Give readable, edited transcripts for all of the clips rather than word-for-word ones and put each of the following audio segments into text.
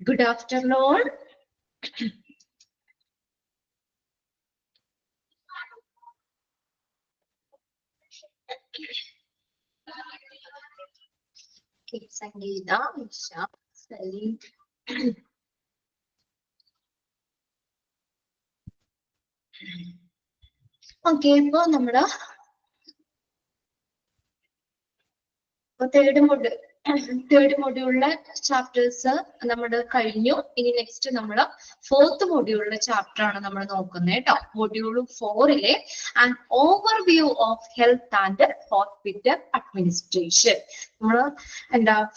Good afternoon. Okay, Sangeeta, Isha, Salim. Okay, ഇപ്പോൾ നമ്മുടെ third മൊഡ്യൂളിലെ chapters നമ്മുടെ കഴിഞ്ഞു. ഇനി നെക്സ്റ്റ് നമ്മുടെ ഫോർത്ത് മൊഡ്യൂളിലെ ചാപ്റ്റർ ആണ് നമ്മൾ നോക്കുന്നത് കേട്ടോ. മൊഡ്യൂൾ 4-ലെ an overview of health and hospital administration. നമ്മൾ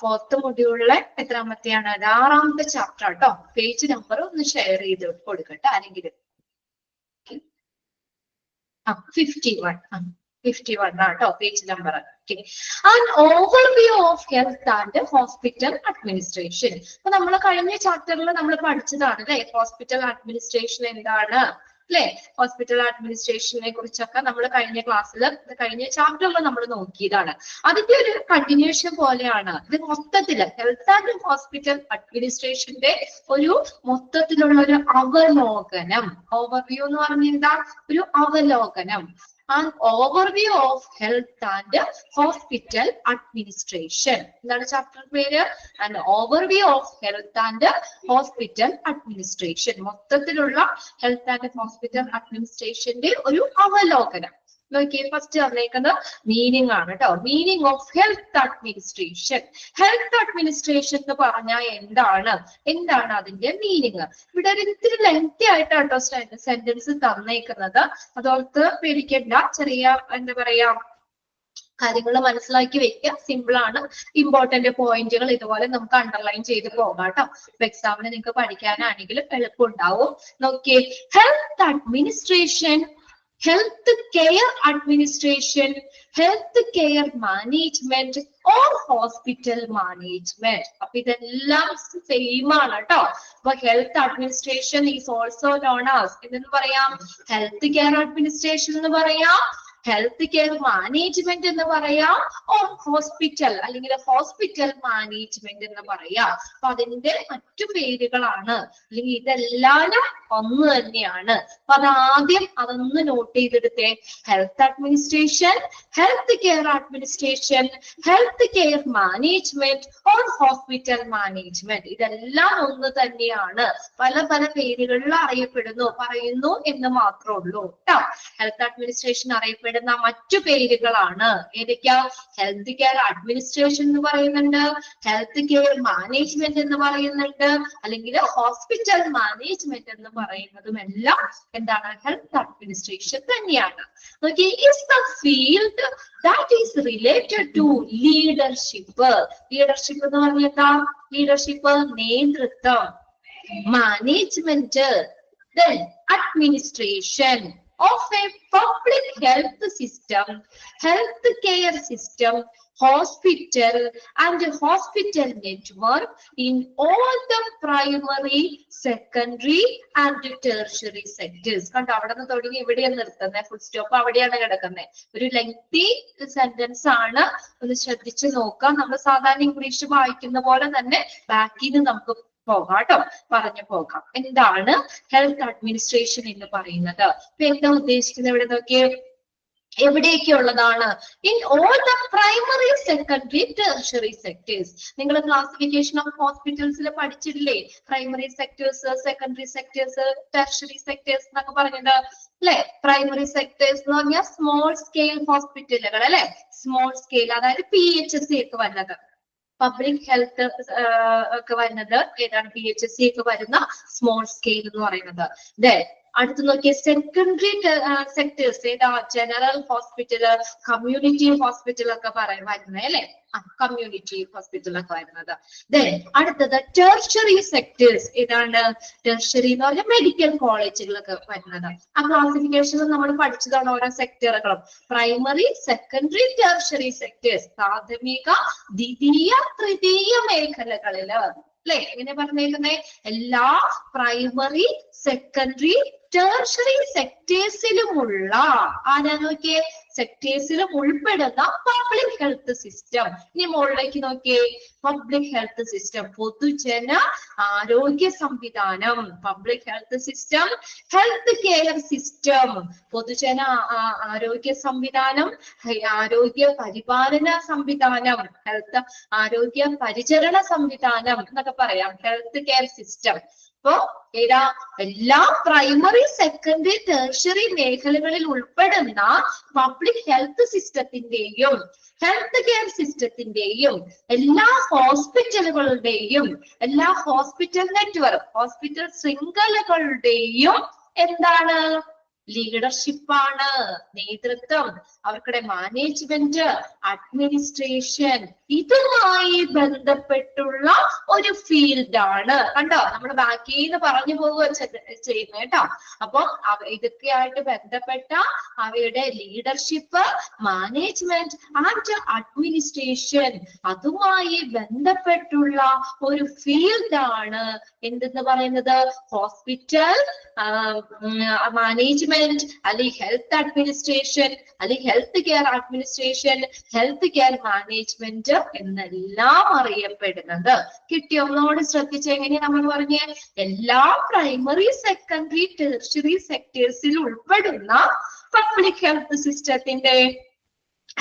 ഫോർത്ത് മൊഡ്യൂളിലെ എത്രാമത്തെയാണ്? 6-ാമത്തെ ചാപ്റ്റർ കേട്ടോ. പേജ് നമ്പർ ഒന്ന് ഷെയർ ചെയ്ത് കൊടുക്കട്ടെ ആരെങ്കിലും. 51 ആട്ടോ page number. An overview of health and hospital administration. അപ്പൊ നമ്മൾ കഴിഞ്ഞ ചാപ്റ്ററിൽ നമ്മൾ പഠിച്ചതാണ് അല്ലെ, ഹോസ്പിറ്റൽ അഡ്മിനിസ്ട്രേഷൻ എന്താണ് അല്ലെ. ഹോസ്പിറ്റൽ അഡ്മിനിസ്ട്രേഷനെ കുറിച്ചൊക്കെ നമ്മൾ കഴിഞ്ഞ ക്ലാസ്സിൽ കഴിഞ്ഞ ചാപ്റ്ററിൽ നമ്മൾ നോക്കിയതാണ്. അതിന്റെ ഒരു കണ്ടിന്യൂഷൻ പോലെയാണ് ഇത്. മൊത്തത്തില് ഹെൽത്ത് ആൻഡ് ഹോസ്പിറ്റൽ അഡ്മിനിസ്ട്രേഷന്റെ ഒരു മൊത്തത്തിലുള്ള ഒരു അവലോകനം. ഓവർവ്യൂ എന്ന് പറഞ്ഞാൽ എന്താ? ഒരു അവലോകനം. An overview of health and hospital administration. എന്താണ് ചാപ്റ്റർ പേര്? An overview of health and hospital administration. മൊത്തത്തിലുള്ള ഹെൽത്ത് ആൻഡ് ഹോസ്പിറ്റൽ അഡ്മിനിസ്ട്രേഷന്റെ ഒരു അവലോകനം. നോക്കിയേ, ഫസ്റ്റ് പറഞ്ഞേക്കുന്നത് മീനിങ് ആണ് കേട്ടോ. Meaning of health administration. Health administration എന്ന് പറഞ്ഞാൽ എന്താണ് അതിന്റെ മീനിങ്? ഇവിടെ ഒരു ഇത്തിരി ലെങ്തി ആയിട്ടാട്ടോ സെന്റൻസ് തന്നേക്കുന്നത്. അതോർത്ത് പേടിക്കണ്ട. ചെറിയ എന്താ പറയാ കാര്യങ്ങൾ മനസ്സിലാക്കി വെക്കുക. സിമ്പിൾ ആണ്. ഇമ്പോർട്ടന്റ് പോയിന്റുകൾ ഇതുപോലെ നമുക്ക് അണ്ടർലൈൻ ചെയ്ത് പോകാം കേട്ടോ. എക്സാമിന് നിങ്ങൾക്ക് പഠിക്കാനാണെങ്കിലും എളുപ്പമുണ്ടാവും. നോക്കിയേ, health administration, health care administration, health care management or hospital management. അപ്പൊ ഇതെല്ലാം സെയിം ആണ് കേട്ടോ. അപ്പൊ health administration is also known as എന്ന് പറയാം, ഹെൽത്ത് കെയർ അഡ്മിനിസ്ട്രേഷൻ എന്ന് പറയാം, ഹെൽത്ത് കെയർ മാനേജ്മെന്റ് എന്ന് പറയാം, ഓർ ഹോസ്പിറ്റൽ അല്ലെങ്കിൽ ഹോസ്പിറ്റൽ മാനേജ്മെന്റ് എന്ന് പറയാം. അപ്പൊ അതിന്റെ മറ്റു പേരുകളാണ്, അല്ലെങ്കിൽ ഇതെല്ലാം ഒന്ന് തന്നെയാണ്. അപ്പൊ അതൊന്ന് നോട്ട് ചെയ്തെടുത്തേ. Health administration, health care administration, health care management or hospital management, ഇതെല്ലാം ഒന്ന് തന്നെയാണ്. പല പല പേരുകളിൽ പറയുന്നു എന്ന് മാത്രമേ ഉള്ളൂ കേട്ടോ. ഹെൽത്ത് അഡ്മിനിസ്ട്രേഷൻ അറിയപ്പെടുന്ന മറ്റു പേരുകളാണ് ഏതൊക്കെയാ? ഹെൽത്ത് കെയർ അഡ്മിനിസ്ട്രേഷൻ എന്ന് പറയുന്നുണ്ട്, ഹെൽത്ത് കെയർ മാനേജ്മെന്റ് എന്ന് പറയുന്നുണ്ട്, അല്ലെങ്കിൽ ഹോസ്പിറ്റൽ മാനേജ്മെന്റ് എന്ന് പറയുന്നതും എല്ലാം എന്താണ്? ഹെൽത്ത് അഡ്മിനിസ്ട്രേഷൻ തന്നെയാണ്. Okay, is the field that is related to leadership. Leadership എന്ന് പറഞ്ഞാൽ എന്താ? ലീഡർഷിപ്പ് നേതൃത്വം, management, then administration of a public health system, health care system, hospital and hospital network in all the primary, secondary and tertiary sectors. കണ്ടോ, അവിടെ നിന്ന് തുടങ്ങി ഇവിടെയാണ് നിർത്തുന്നത്. ഫുൾ സ്റ്റോപ്പ് അവിടെയാണ് കിടക്കുന്നത്. ഒരു ലെങ്തി സെന്റൻസ് ആണ്. ഒന്ന് ശ്രദ്ധിച്ചു നോക്കാം. നമ്മൾ സാധാരണ ഇംഗ്ലീഷ് വായിക്കുന്ന പോലെ തന്നെ ബാക്കിൽ നിന്ന് നമുക്ക് പോകാം കേട്ടോ, പറഞ്ഞു പോകാം. എന്താണ് ഹെൽത്ത് അഡ്മിനിസ്ട്രേഷൻ എന്ന് പറയുന്നത്? ഇപ്പൊ എന്താ ഉദ്ദേശിക്കുന്നത് ഇവിടെ നോക്കിയേ, എവിടെയൊക്കെ ഉള്ളതാണ്? In all the primary, secondary, tertiary sectors. നിങ്ങൾ ക്ലാസിഫിക്കേഷൻ ഓഫ് ഹോസ്പിറ്റൽസിൽ പഠിച്ചിട്ടില്ലേ? Primary sectors, secondary sectors, tertiary sectors എന്നൊക്കെ പറഞ്ഞിട്ട് അല്ലെ. പ്രൈമറി സെക്ടേഴ്സ് എന്ന് പറഞ്ഞാൽ സ്മോൾ സ്കെയിൽ ഹോസ്പിറ്റലുകൾ അല്ലെ. സ്മോൾ സ്കെയിൽ അതായത് PHC ഒക്കെ വരുന്നത്, പബ്ലിക് ഹെൽത്ത് ഒക്കെ വരുന്നത് ഏതാണ്? PHC ഒക്കെ വരുന്ന സ്മോൾ സ്കെയിൽ എന്ന് പറയുന്നത്. അടുത്ത് നോക്കിയ സെക്കൻഡറി സെക്ടേഴ്സ് ഏതാ? ജനറൽ ഹോസ്പിറ്റൽ, കമ്മ്യൂണിറ്റി ഹോസ്പിറ്റൽ ഒക്കെ വരുന്നത് അല്ലെ. കമ്മ്യൂണിറ്റി ഹോസ്പിറ്റൽ ഒക്കെ വരുന്നത്. അടുത്തത് ടെർഷറി സെക്ടേഴ്സ് ഏതാണ്? ടെർഷറി എന്ന് പറഞ്ഞാൽ മെഡിക്കൽ കോളേജുകളൊക്കെ വരുന്നത്. ആ ക്ലാസിഫിക്കേഷൻ നമ്മൾ പഠിച്ചതാണ് ഓരോ സെക്ടറുകളും. പ്രൈമറി, സെക്കൻഡറി, ടെർഷറി സെക്ടേഴ്സ്, പ്രാഥമിക, ദ്വിതീയ, തൃതീയ മേഖലകളില് അല്ലെ. എങ്ങനെ പറഞ്ഞേക്കുന്നേ? എല്ലാ പ്രൈമറി, സെക്കൻഡറി, ടേർഷറി സെക്ടേഴ്സിലുമുള്ള ആരാ നോക്കിയേ, സെക്ടേഴ്സിലും ഉൾപ്പെടുന്ന പബ്ലിക് ഹെൽത്ത് സിസ്റ്റം. ഇനി മുകളിലേക്ക് നോക്കിയേ, പബ്ലിക് ഹെൽത്ത് സിസ്റ്റം, പൊതുജന ആരോഗ്യ സംവിധാനം, public health system, health care system, പൊതുജന ആരോഗ്യ സംവിധാനം, ആരോഗ്യ പരിപാലന സംവിധാനം, ഹെൽത്ത് ആരോഗ്യ പരിചരണ സംവിധാനം എന്നൊക്കെ പറയാം, ഹെൽത്ത് കെയർ സിസ്റ്റം. അപ്പോ ഏതാ, എല്ലാ പ്രൈമറി സെക്കൻഡറി ടെർഷറി മേഖലകളിൽ ഉൾപ്പെടുന്ന പബ്ലിക് ഹെൽത്ത് സിസ്റ്റത്തിന്റെയും ഹെൽത്ത് കെയർ സിസ്റ്റത്തിന്റെയും എല്ലാ ഹോസ്പിറ്റലുകളുടെയും എല്ലാ ഹോസ്പിറ്റൽ നെറ്റ്വർക്ക്, ഹോസ്പിറ്റൽ ശൃംഖലകളുടെയും എന്താണ്, ലീഡർഷിപ്പാണ്, നേതൃത്വം, അവർക്കുടെ മാനേജ്മെന്റ്, അഡ്മിനിസ്ട്രേഷൻ, ഇതുമായി ബന്ധപ്പെട്ടുള്ള ഒരു ഫീൽഡാണ്. കണ്ടോ, നമ്മൾ ബാക്കിന്ന് പറഞ്ഞു പോവുക ചെയ്യുന്നത് കേട്ടോ. അപ്പൊ ഇതൊക്കെയായിട്ട് ബന്ധപ്പെട്ട അവയുടെ ലീഡർഷിപ്പ്, മാനേജ്മെന്റ് ആൻഡ് അഡ്മിനിസ്ട്രേഷൻ, അതുമായി ബന്ധപ്പെട്ടുള്ള ഒരു ഫീൽഡാണ് എന്തെന്ന് പറയുന്നത്, ഹോസ്പിറ്റൽ മാനേജ്മെന്റ്, അല്ലെങ്കിൽ ഹെൽത്ത് അഡ്മിനിസ്ട്രേഷൻ, അല്ലെങ്കിൽ health care administration, health care management എന്നെല്ലാം അറിയപ്പെടുന്നത്. കിട്ടിയോ? ഒന്നോട് ശ്രദ്ധിച്ച് എങ്ങനെയാ നമ്മൾ പറഞ്ഞ, എല്ലാ പ്രൈമറി സെക്കൻഡറി ടെർഷറി സെക്ടേഴ്സിൽ ഉൾപ്പെടുന്ന പബ്ലിക് ഹെൽത്ത് സിസ്റ്റത്തിന്റെ,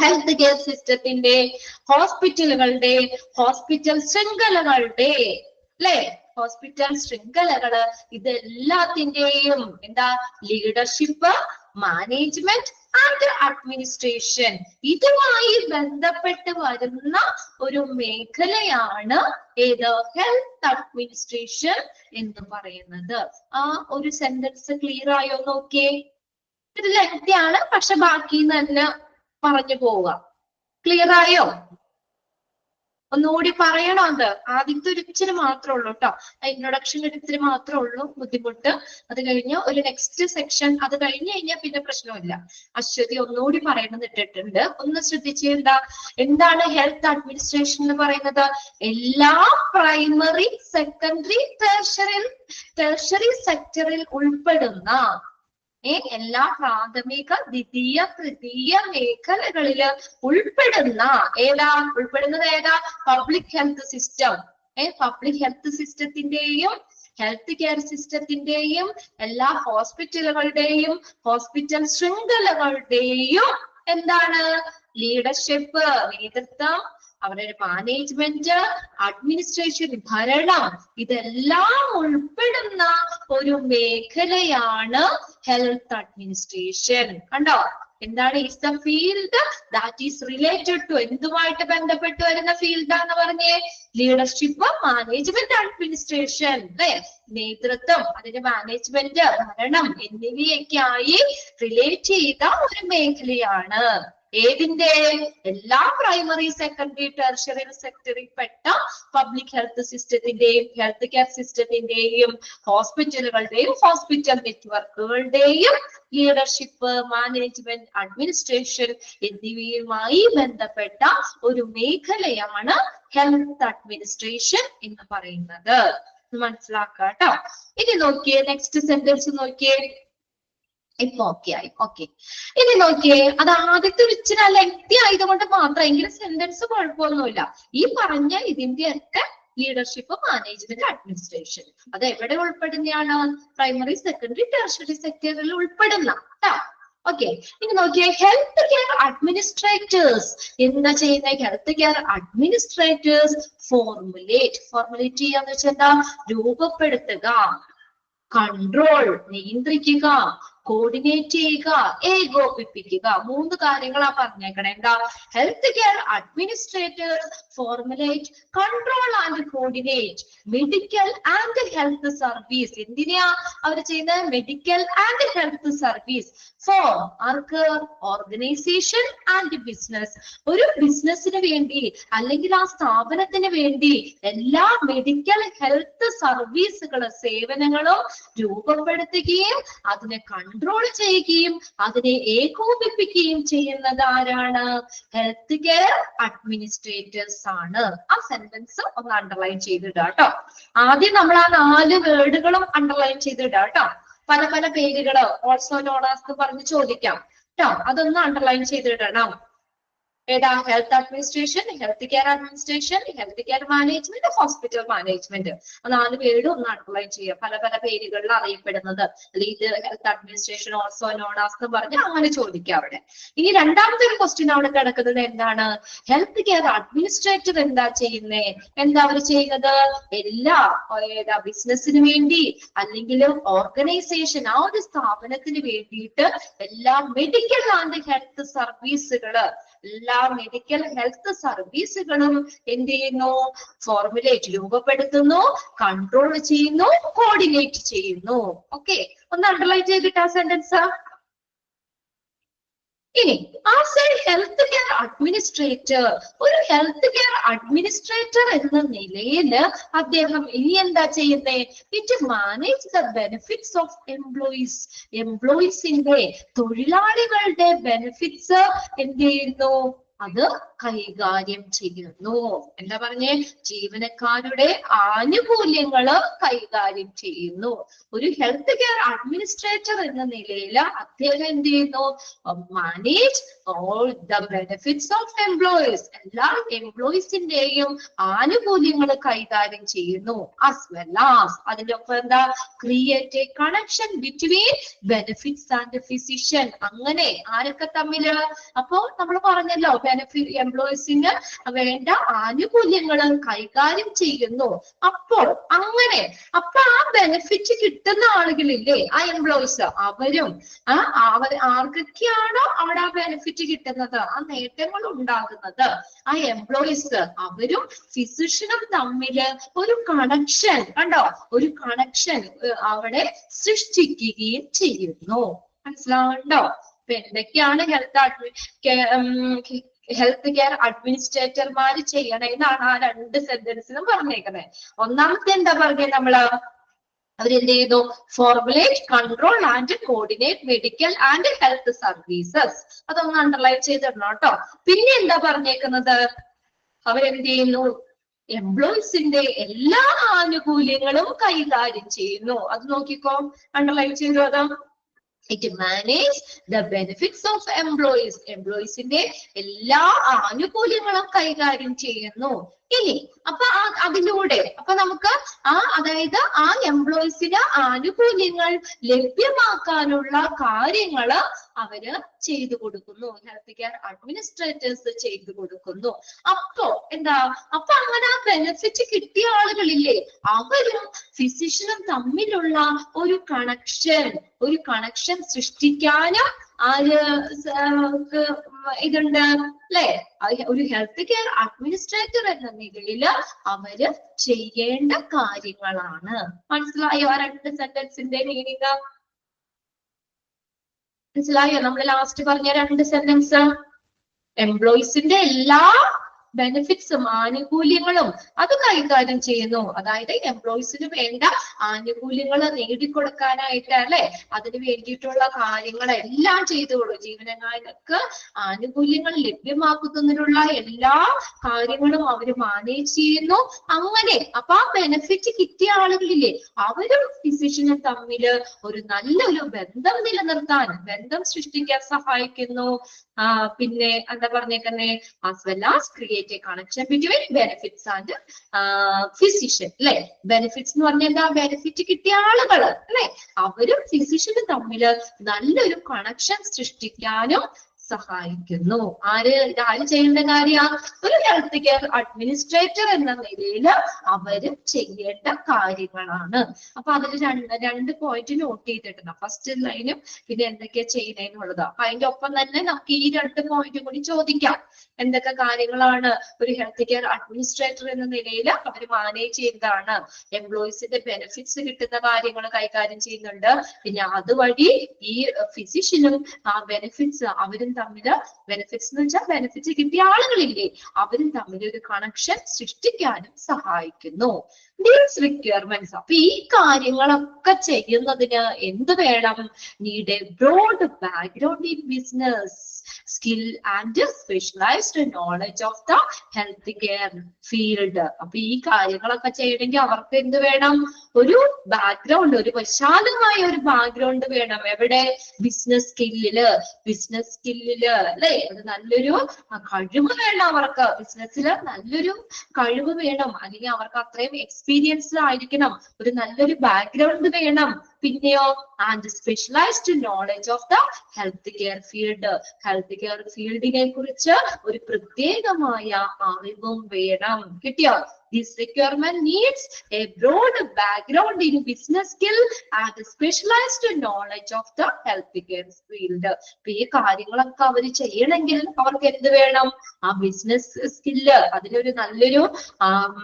ഹെൽത്ത് കെയർ സിസ്റ്റത്തിന്റെ, ഹോസ്പിറ്റലുകളുടെ, ഹോസ്പിറ്റൽ ശൃംഖലകളുടെ, അല്ലെ, ഹോസ്പിറ്റൽ ശൃംഖലകള്, ഇതെല്ലാത്തിന്റെയും എന്താ, ലീഡർഷിപ്പ്, മാനേജ്മെന്റ് ആൻഡ് അഡ്മിനിസ്ട്രേഷൻ, ഇതുമായി ബന്ധപ്പെട്ട് വരുന്ന ഒരു മേഖലയാണ് ഏത്, ഹെൽത്ത് അഡ്മിനിസ്ട്രേഷൻ എന്ന് പറയുന്നത്. ആ ഒരു സെന്റൻസ് ക്ലിയർ ആയോ നോക്കിയേ? ഇത് ലെങ്തിയാണ്, പക്ഷെ ബാക്കി തന്നെ പറഞ്ഞു പോവുക. ക്ലിയർ ആയോ? ഒന്നുകൂടി പറയണോ? അത് ആദ്യത്തെ ഒരു ഇച്ചിരി മാത്രമേ ഉള്ളൂ കേട്ടോ, ഇൻട്രൊഡക്ഷൻ ഒരു ഇത്തിരി മാത്രമേ ഉള്ളൂ ബുദ്ധിമുട്ട്. അത് കഴിഞ്ഞ് ഒരു നെക്സ്റ്റ് സെക്ഷൻ, അത് കഴിഞ്ഞ് കഴിഞ്ഞാൽ പിന്നെ പ്രശ്നമില്ല. അശ്വതി ഒന്നുകൂടി പറയണമെന്ന് ഇട്ടിട്ടുണ്ട്, ഒന്ന് ശ്രദ്ധിച്ച്. എന്താണ് ഹെൽത്ത് അഡ്മിനിസ്ട്രേഷൻ എന്ന് പറയുന്നത്? എല്ലാ പ്രൈമറി സെക്കൻഡറി ടെർഷറി സെക്ടറിൽ ഉൾപ്പെടുന്ന എല്ലാ പ്രാഥമിക, ദ്വിതീയ, തൃതീയ മേഖലകളില് ഉൾപ്പെടുന്ന ഉൾപ്പെടുന്നത് ഏതാ, public health system. Public health സിസ്റ്റത്തിന്റെയും ഹെൽത്ത് കെയർ സിസ്റ്റത്തിന്റെയും എല്ലാ ഹോസ്പിറ്റലുകളുടെയും ഹോസ്പിറ്റൽ ശൃംഖലകളുടെയും എന്താണ്, ലീഡർഷിപ്പ്, നേതൃത്വം, അവരുടെ മാനേജ്മെന്റ്, അഡ്മിനിസ്ട്രേഷൻ, ഭരണം, ഇതെല്ലാം ഉൾപ്പെടുന്ന ഒരു മേഖലയാണ് ഹെൽത്ത് അഡ്മിനിസ്ട്രേഷൻ. കണ്ടോ, എന്താണ്, is the field that is related to, എന്തുമായിട്ട് ബന്ധപ്പെട്ട് വരുന്ന ഫീൽഡാന്ന് പറഞ്ഞേ, ലീഡർഷിപ്പ്, മാനേജ്മെന്റ്, അഡ്മിനിസ്ട്രേഷൻ, അല്ലെ, നേതൃത്വം, അതിന്റെ മാനേജ്മെന്റ്, ഭരണം എന്നിവയൊക്കെയായി റിലേറ്റ് ചെയ്ത ഒരു മേഖലയാണ്. ഏതിന്റെ? എല്ലാ പ്രൈമറി സെക്കൻഡറി ടെർഷറി സെക്ടറിൽ പെട്ട പബ്ലിക് ഹെൽത്ത് സിസ്റ്റത്തിന്റെയും ഹെൽത്ത് കെയർ സിസ്റ്റത്തിന്റെയും ഹോസ്പിറ്റലുകളുടെയും ഹോസ്പിറ്റൽ നെറ്റ്വർക്കുകളുടെയും ലീഡർഷിപ്പ്, മാനേജ്മെന്റ്, അഡ്മിനിസ്ട്രേഷൻ എന്നിവയുമായി ബന്ധപ്പെട്ട ഒരു മേഖലയാണ് ഹെൽത്ത് അഡ്മിനിസ്ട്രേഷൻ എന്ന് പറയുന്നത്. മനസ്സിലാക്കാം കേട്ടോ. ഇനി നോക്കിയേ, നെക്സ്റ്റ് സെന്റൻസ് നോക്കിയേ. ഇപ്പൊ ഓക്കെ ആയി. ഓക്കെ, ഇനി നോക്കിയേ, അത് ആദ്യത്തെ ഒരു ഇച്ചിരി ലെങ്തി ആയതുകൊണ്ട് മാത്രം, എങ്കിലും സെന്റൻസ് കുഴപ്പമൊന്നുമില്ല. ഈ പറഞ്ഞ ഇതിന്റെ ഒക്കെ ലീഡർഷിപ്പ്, മാനേജ്മെന്റ്, അഡ്മിനിസ്ട്രേഷൻ അത് എവിടെ ഉൾപ്പെടുന്നതാണ്? പ്രൈമറി സെക്കൻഡറി ടെർഷറി സെക്ടറിൽ ഉൾപ്പെടുന്ന കേട്ടോ. ഓക്കെ, ഇനി നോക്കിയേ, ഹെൽത്ത് കെയർ അഡ്മിനിസ്ട്രേറ്റേഴ്സ് എന്താ ചെയ്യുന്നത്? ഹെൽത്ത് കെയർ അഡ്മിനിസ്ട്രേറ്റേഴ്സ് ഫോർമുലേറ്റ് ചെയ്യാന്ന് വെച്ചാൽ എന്താ? രൂപപ്പെടുത്തുക, കൺട്രോൾ, നിയന്ത്രിക്കുക, കോർഡിനേറ്റ് ചെയ്യുക, ഏകോപിപ്പിക്കുക. 3 കാര്യങ്ങളാ പറഞ്ഞേക്കണേ. എന്താ? Health care administrators formulate, control and coordinate medical and health service. എന്തിനാ അവർ ചെയ്യുന്നത്? Medical and health service for arc? Organisation and business. ഒരു ബിസിനസിന് വേണ്ടി അല്ലെങ്കിൽ ആ സ്ഥാപനത്തിന് വേണ്ടി എല്ലാ മെഡിക്കൽ ഹെൽത്ത് സർവീസുകളും സേവനങ്ങളും രൂപപ്പെടുത്തുകയും അതിനെ കൺട്രോൾ ചെയ്യുകയും അതിനെ ഏകോപിപ്പിക്കുകയും ചെയ്യുന്നത് ആരാണ്? ഹെൽത്ത് കെയർ അഡ്മിനിസ്ട്രേറ്റേഴ്സ് ആണ്. ആ സെന്റൻസ് ഒന്ന് അണ്ടർലൈൻ ചെയ്തിടാം കേട്ടോ. ആദ്യം നമ്മൾ ആ 4 വേർഡുകളും അണ്ടർലൈൻ ചെയ്തിടാം കേട്ടോ. പല പല പേരുകള് ഓൾസോ നോൺ ആസ് പറഞ്ഞ് ചോദിക്കാം കേട്ടോ. അതൊന്ന് അണ്ടർലൈൻ ചെയ്തിടണം. ഏതാ? Health administration, health care administration, health care management, hospital management. 4 പേരും ഒന്ന് അണ്ടർലൈൻ ചെയ്യുക. പല പല പേരുകളിൽ അറിയപ്പെടുന്നത്. ഇത് health administration also known as എന്ന് പറഞ്ഞ് അങ്ങനെ ചോദിക്കാം അവിടെ. ഇനി രണ്ടാമത്തെ ഒരു ക്വസ്റ്റ്യൻ അവിടെ കിടക്കുന്നത് എന്താണ്? ഹെൽത്ത് കെയർ അഡ്മിനിസ്ട്രേറ്റർ എന്താ ചെയ്യുന്നേ? എന്താ അവർ ചെയ്യുന്നത്? എല്ലാ ഏതാ ബിസിനസിന് വേണ്ടി അല്ലെങ്കിൽ ഓർഗനൈസേഷൻ ആ ഒരു സ്ഥാപനത്തിന് വേണ്ടിയിട്ട് എല്ലാ മെഡിക്കൽ ആൻഡ് ഹെൽത്ത് സർവീസുകള് എല്ലാ മെഡിക്കൽ ഹെൽത്ത് സർവീസുകളും എന്ത് ചെയ്യുന്നു? ഫോർമുലേറ്റ് രൂപപ്പെടുത്തുന്നു, കൺട്രോൾ ചെയ്യുന്നു, കോർഡിനേറ്റ് ചെയ്യുന്നു. ഓക്കെ, ഒന്ന് അണ്ടർലൈൻ ചെയ്തിട്ട് ആ സെന്റൻസ്. ഇനി as a health care administrator, ഒരു ഹെൽത്ത് കെയർ അഡ്മിനിസ്ട്രേറ്റർ എന്ന നിലയിൽ അദ്ദേഹം ഇനി എന്താ ചെയ്യുന്നേ? It manage the benefits of employees. എംപ്ലോയീസിന്റെ തൊഴിലാളികളുടെ ബെനിഫിറ്റ്സ് എന്ത് ചെയ്യുന്നു? അത് കൈകാര്യം ചെയ്യുന്നു. എന്താ പറഞ്ഞേ? ജീവനക്കാരുടെ ആനുകൂല്യങ്ങള് കൈകാര്യം ചെയ്യുന്നു. ഒരു ഹെൽത്ത് കെയർ അഡ്മിനിസ്ട്രേറ്റർ എന്ന നിലയിൽ അദ്ദേഹം എന്ത് ചെയ്യുന്നു? Manage all the benefits of employees. എല്ലാ എംപ്ലോയീസിന്റെയും ആനുകൂല്യങ്ങൾ കൈകാര്യം ചെയ്യുന്നു. ആസ് വെൽ ആസ് അതിന്റെ ഒപ്പം എന്താ? Create a connection between benefits and physician. അങ്ങനെ ആരൊക്കെ തമ്മില്? അപ്പോ നമ്മൾ പറഞ്ഞല്ലോ ബെനിഫിറ്റ് എംപ്ലോയീസിന് വേണ്ട ആനുകൂല്യങ്ങൾ കൈകാര്യം ചെയ്യുന്നു. അപ്പോൾ അങ്ങനെ ആ ബെനിഫിറ്റ് കിട്ടുന്ന ആളുകളില്ലേ, ആ എംപ്ലോയീസ്, അവരും ആർക്കൊക്കെയാണോ അവിടെ ആ ബെനിഫിറ്റ് കിട്ടുന്നത്, ആ നേട്ടങ്ങൾ ഉണ്ടാകുന്നത്, ആ എംപ്ലോയീസ് അവരും ഫിസിഷ്യനും തമ്മില് ഒരു കണക്ഷൻ കണ്ടോ, ഒരു കണക്ഷൻ അവിടെ സൃഷ്ടിക്കുകയും ചെയ്യുന്നു. മനസ്സിലാവുന്നുണ്ടോ? അപ്പൊ എന്തൊക്കെയാണ് ഹെൽത്ത് കെയർ അഡ്മിനിസ്ട്രേറ്റർമാര് ചെയ്യണമെന്നാണ് ആ 2 സെന്റൻസിലും പറഞ്ഞേക്കുന്നത്. ഒന്നാമത്തെ എന്താ പറഞ്ഞത്? നമ്മള് അവരെന്ത് ചെയ്തു? Formulate, control and coordinate medical and health services. അതൊന്ന് അണ്ടർലൈൻ ചെയ്തിടണം കേട്ടോ. പിന്നെ എന്താ പറഞ്ഞേക്കുന്നത്? അവരെന്ത് ചെയ്യുന്നു? എംപ്ലോയീസിന്റെ എല്ലാ ആനുകൂല്യങ്ങളും കൈകാര്യം ചെയ്യുന്നു. അത് നോക്കിക്കോ, അണ്ടർലൈൻ ചെയ്തു. അത് it manage the benefits of employees. എംപ്ലോയീസിന്റെ എല്ലാ ആനുകൂല്യങ്ങളും കൈകാര്യം ചെയ്യുന്നു. ഇനി അപ്പൊ അതിലൂടെ അപ്പൊ നമുക്ക് അതായത് ആ എംപ്ലോയീസിന് ആനുകൂല്യങ്ങൾ ലഭ്യമാക്കാനുള്ള കാര്യങ്ങള് അവര് ചെയ്തു കൊടുക്കുന്നു. ഹെൽത്ത് കെയർ അഡ്മിനിസ്ട്രേറ്റേഴ്സ് ചെയ്തു കൊടുക്കുന്നു. അപ്പോ എന്താ? അപ്പൊ അങ്ങനെ ആ ബെനിഫിറ്റ് കിട്ടിയ ആളുകളില്ലേ, അവരും ഫിസിഷ്യനും തമ്മിലുള്ള ഒരു കണക്ഷൻ സൃഷ്ടിക്കാനും ഇതുണ്ട് അല്ലെ. ഒരു ഹെൽത്ത് കെയർ അഡ്മിനിസ്ട്രേറ്റർ എന്ന നിലയിൽ അവര് ചെയ്യേണ്ട കാര്യങ്ങളാണ്. മനസ്സിലായോ ആ 2 സെന്റൻസിന്റെ മീനിങ്? മനസ്സിലായോ? നമ്മൾ ലാസ്റ്റ് പറഞ്ഞ 2 സെന്റൻസ് എംപ്ലോയീസിന്റെ എല്ലാ ബെനിഫിറ്റ്സും ആനുകൂല്യങ്ങളും അത് കൈകാര്യം ചെയ്യുന്നു. അതായത് എംപ്ലോയീസിന് വേണ്ട ആനുകൂല്യങ്ങൾ നേടിക്കൊടുക്കാനായിട്ട് അല്ലെ, അതിന് വേണ്ടിയിട്ടുള്ള കാര്യങ്ങളെല്ലാം ചെയ്തു കൊടുക്കും. ജീവനക്കാർക്ക് ആനുകൂല്യങ്ങൾ ലഭ്യമാക്കുന്നതിനുള്ള എല്ലാ കാര്യങ്ങളും അവര് മാനേജ് ചെയ്യുന്നു. അങ്ങനെ അപ്പൊ ആ ബെനിഫിറ്റ് കിട്ടിയ ആളുകളില്ലേ, അവരും ഫിസിഷ്യനും തമ്മില് ഒരു നല്ലൊരു ബന്ധം സൃഷ്ടിക്കാൻ സഹായിക്കുന്നു. പിന്നെ എന്താ പറഞ്ഞേക്കുന്നേ? As well as create a connection between benefits and physician അല്ലെ. ബെനിഫിറ്റ്സ് എന്ന് പറഞ്ഞാൽ എന്താ? ബെനിഫിറ്റ് കിട്ടിയ ആളുകള് അല്ലെ, അവരും ഫിസിഷ്യനും തമ്മില് നല്ലൊരു കണക്ഷൻ സൃഷ്ടിക്കാനും സഹായിക്കുന്നു. ആര് ചെയ്യേണ്ട കാര്യം? ഒരു ഹെൽത്ത് കെയർ അഡ്മിനിസ്ട്രേറ്റർ എന്ന നിലയിൽ അവര് ചെയ്യേണ്ട കാര്യങ്ങളാണ്. അപ്പൊ അതിൽ 2 പോയിന്റ് നോട്ട് ചെയ്തിട്ടുണ്ട്. ഫസ്റ്റ് ലൈനും പിന്നെ എന്തൊക്കെയാ ചെയ്യുന്നതെന്നുള്ളത്. അപ്പൊ അതിന്റെ ഒപ്പം തന്നെ നമുക്ക് ഈ 2 പോയിന്റും കൂടി ചോദിക്കാം. എന്തൊക്കെ കാര്യങ്ങളാണ് ഒരു ഹെൽത്ത് കെയർ അഡ്മിനിസ്ട്രേറ്റർ എന്ന നിലയിൽ അവർ മാനേജ് ചെയ്യുന്നതാണ്? എംപ്ലോയീസിന്റെ ബെനിഫിറ്റ്സ് കിട്ടുന്ന കാര്യങ്ങൾ കൈകാര്യം ചെയ്യുന്നുണ്ട്. പിന്നെ അതുവഴി ഈ ഫിസിഷ്യനും ആ ബെനിഫിറ്റ്സ് അവരും തമ്മില്, ബെനിഫിറ്റ്സ് എന്ന് വെച്ചാൽ ബെനിഫിറ്റ്സ് കിട്ടിയ ആളുകളില്ലേ, അവരും തമ്മിൽ ഒരു കണക്ഷൻ സൃഷ്ടിക്കാനും സഹായിക്കുന്നു. These requirements. അപ്പൊ ഈ കാര്യങ്ങളൊക്കെ ചെയ്യുന്നതിന് എന്ത് വേണം? Need a broad background in business, skill and specialized knowledge of the healthcare field. അപ്പൊ ഈ കാര്യങ്ങളൊക്കെ ചെയ്യണമെങ്കിൽ അവർക്ക് എന്ത് വേണം? ഒരു ബാക്ക്ഗ്രൗണ്ട്, ഒരു വിശാലമായ ഒരു ബാക്ക്ഗ്രൗണ്ട് വേണം. എവിടെ? ബിസിനസ് സ്കില്ലില് അല്ലെ? അത് നല്ലൊരു കഴിവ് വേണം അവർക്ക്. ബിസിനസ്സില് നല്ലൊരു കഴിവ് വേണം, അല്ലെങ്കിൽ അവർക്ക് അത്രയും എക്സ്പീരിയൻസ് ആയിരിക്കണം, ഒരു നല്ലൊരു ബാക്ക്ഗ്രൗണ്ട് വേണം. പിന്നെയോ and specialised knowledge of the health care ഫീൽഡിനെ കുറിച്ച് ഒരു പ്രത്യേകമായ അറിവും വേണം. കിട്ടിയോ? This requirement needs a broad background in business skill and specialized knowledge of the healthcare field. ഈ കാര്യങ്ങളൊക്കെ അവർ ചെയ്യണമെങ്കിൽ അവർക്ക് എന്ത് വേണം? ആ ബിസിനസ് സ്കില്ല്, അതിലൊരു നല്ലൊരു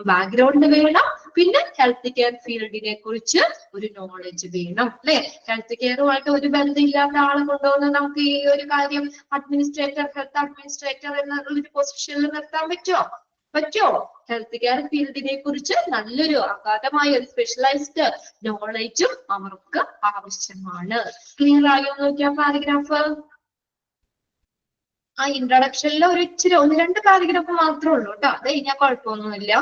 ബാക്ക്ഗ്രൗണ്ട് വേണം. പിന്നെ ഹെൽത്ത് കെയർ ഫീൽഡിനെ കുറിച്ച് ഒരു നോളജ് വേണം, അല്ലെ? ഹെൽത്ത് കെയറുമായിട്ട് ഒരു ബന്ധമില്ലാത്ത ആളെ കൊണ്ടുവന്ന് നമുക്ക് ഈ ഒരു കാര്യം ഹെൽത്ത് അഡ്മിനിസ്ട്രേറ്റർ എന്ന ഒരു പൊസിഷനിൽ നിർത്താൻ പറ്റുമോ? ഹെൽത്ത് കെയർ ഫീൽഡിനെ കുറിച്ച് നല്ലൊരു അഗാധമായ ഒരു സ്പെഷ്യലൈസ്ഡ് നോളജും അവർക്ക് ആവശ്യമാണ്. ക്ലിയർ ആയോ നോക്കിയാ പാരഗ്രാഫ്? ആ ഇൻട്രൊഡക്ഷനിൽ ഒരു ഇച്ചിരി 1-2 പാരഗ്രാഫ് മാത്രമേ ഉള്ളൂ കേട്ടോ. അത് കഴിഞ്ഞാൽ കുഴപ്പമൊന്നുമില്ല.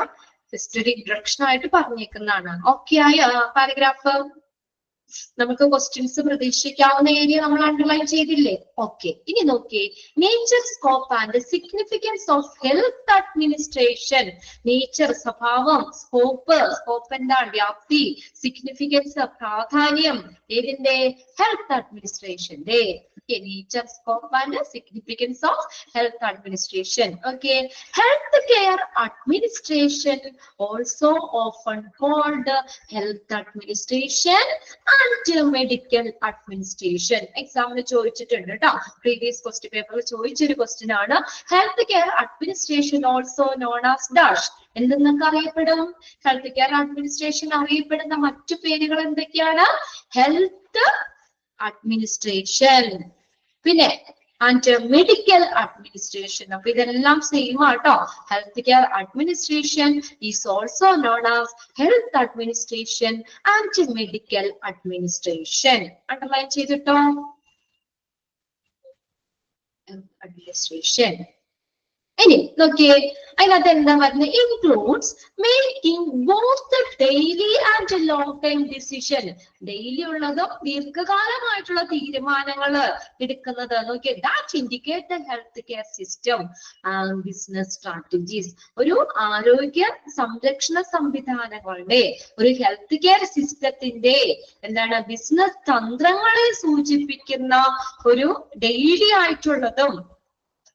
ജസ്റ്റ് ഒരു ഇൻട്രൊഡക്ഷൻ ആയിട്ട് പറഞ്ഞേക്കുന്നതാണ്. ഓക്കെ ആയ പാരഗ്രാഫ്? നമുക്ക് ക്വസ്റ്റ്യൻസ് പ്രതീക്ഷിക്കാവുന്ന ഏരിയ നമ്മൾ അണ്ടർലൈൻ ചെയ്തില്ലേ? ഓക്കെ, ഇനി നോക്കിയേ. Nature, scope and significance of health administration. Nature, സ്വഭാവം, സ്കോപ്പ് എന്താണ്? വ്യാപ്തി, സിഗ്നിഫിക്കൻസ്, പ്രാധാന്യം. ഏതിന്റെ? ഹെൽത്ത് അഡ്മിനിസ്ട്രേഷന്റെ. Nature, scope and significance of health administration. Okay, health care administration, also often called health administration and medical administration. എക്സാമിന് ചോദിച്ചിട്ടുണ്ട് കേട്ടോ. പ്രീവിയസ് ക്വസ്റ്റ്യൻ പേപ്പറിൽ ചോദിച്ചൊരു ക്വസ്റ്റ്യൻ ആണ്. Health care administration also known as dash. എന്തെന്നൊക്കെ അറിയപ്പെടും? ഹെൽത്ത് കെയർ അഡ്മിനിസ്ട്രേഷൻ അറിയപ്പെടുന്ന മറ്റു പേരുകൾ എന്തൊക്കെയാണ്? ഹെൽത്ത് അഡ്മിനിസ്ട്രേഷൻ, പിന്നെ ആൻഡ് മെഡിക്കൽ അഡ്മിനിസ്ട്രേഷൻ. അപ്പൊ ഇതെല്ലാം സെയിം ആട്ടോ. Health care administration is also known as health administration and medical administration. Underline ചെയ്തിട്ടോ? അഡ്മിനിസ്ട്രേഷൻ. ഇനി നോക്കിയേ, അതിനകത്ത് എന്താ പറയുന്നത്? Includes making both daily and long time decision. Daily ഉള്ളതും ദീർഘകാലമായിട്ടുള്ള തീരുമാനങ്ങൾ എടുക്കുന്നത്. നോക്കിയേ, that indicate the health care system and business strategies. ഒരു ആരോഗ്യ സംരക്ഷണ സംവിധാനങ്ങളുടെ, ഒരു ഹെൽത്ത് കെയർ സിസ്റ്റത്തിന്റെ എന്താണ്? ബിസിനസ് തന്ത്രങ്ങളെ സൂചിപ്പിക്കുന്ന ഒരു ഡെയിലി ആയിട്ടുള്ളതും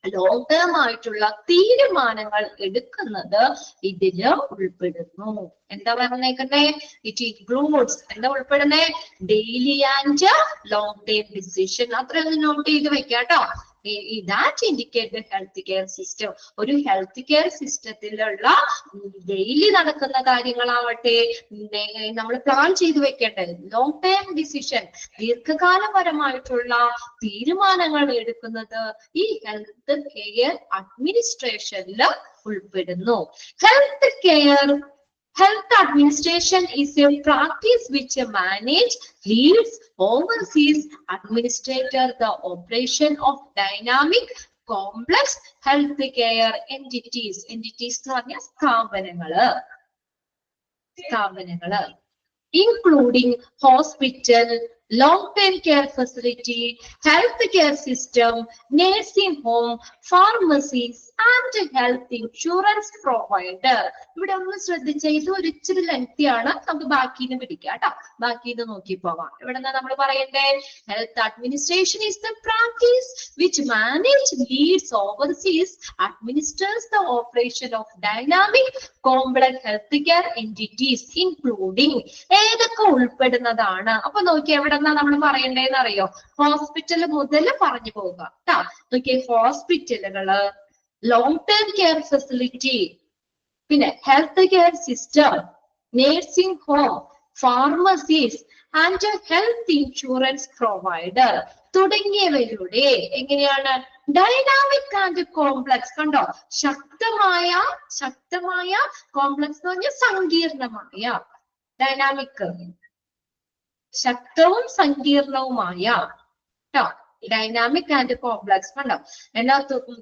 ലോങ് ടേം ആയിട്ടുള്ള തീരുമാനങ്ങൾ എടുക്കുന്നത് ഇതില് ഉൾപ്പെടുന്നു. എന്താ പറഞ്ഞേക്കുന്നേ? ഇറ്റ് ഇൻക്ലൂഡ്സ് എന്താ ഉൾപ്പെടുന്നേ? Daily and long term decision. അത്രയൊന്ന് നോട്ട് ചെയ്ത് വെക്കാട്ടോ. That indicate the health care system. ഒരു ഹെൽത്ത് കെയർ സിസ്റ്റത്തിലുള്ള ഡെയിലി നടക്കുന്ന കാര്യങ്ങളാവട്ടെ, നമ്മൾ പ്ലാൻ ചെയ്ത് വെക്കേണ്ടത്. ലോങ് ടേം ഡിസിഷൻ, ദീർഘകാലപരമായിട്ടുള്ള തീരുമാനങ്ങൾ എടുക്കുന്നത് ഈ ഹെൽത്ത് കെയർ അഡ്മിനിസ്ട്രേഷനിൽ ഉൾപ്പെടുന്നു. Health administration is a practice which manage, leads, oversees, administrator the operation of dynamic, complex health care entities. Entities എന്ന് പറഞ്ഞാൽ സ്ഥാപനങ്ങള്, including hospital, long-term care facility, health care system, nursing home, pharmacies and health insurance provider. ഇവിടെ ഒന്ന് ശ്രദ്ധിച്ച, ഇത് ഒരു ഇച്ചിരി lengthy ആണ്. നമുക്ക് ബാക്കിന്ന് പിടിക്കാം കേട്ടോ. ബാക്കിന്ന് നോക്കി പോവാം. ഇവിടെ നമ്മൾ പറയണ്ടേ? Health administration is the practice which manage, leads, oversees, administers the operation of dynamic, complex healthcare entities, including. ഏതൊക്കെ ഉൾപ്പെടുന്നതാണ്? അപ്പൊ നോക്കി എവിടെ നമ്മൾ പറയണ്ടേന്ന് അറിയോ? ഹോസ്പിറ്റൽ മുതൽ പറഞ്ഞു പോവുക കേട്ടോ. നോക്കിയേ, ഹോസ്പിറ്റലുകള്, ലോങ് ടേം കെയർ ഫെസിലിറ്റി, പിന്നെ health care system, nursing home, pharmacies and health insurance provider തുടങ്ങിയവരുടെ എങ്ങനെയാണ് ഡൈനാമിക് ആൻഡ് കോംപ്ലക്സ്. കണ്ടോ, ശക്തമായ കോംപ്ലക്സ് എന്ന് പറഞ്ഞാൽ സങ്കീർണമായ, ഡൈനാമിക് ശക്തവും സങ്കീർണവുമായ കേട്ടോ, ഡൈനാമിക് ആൻഡ് കോംപ്ലക്സ് കണ്ടോ, എന്നാ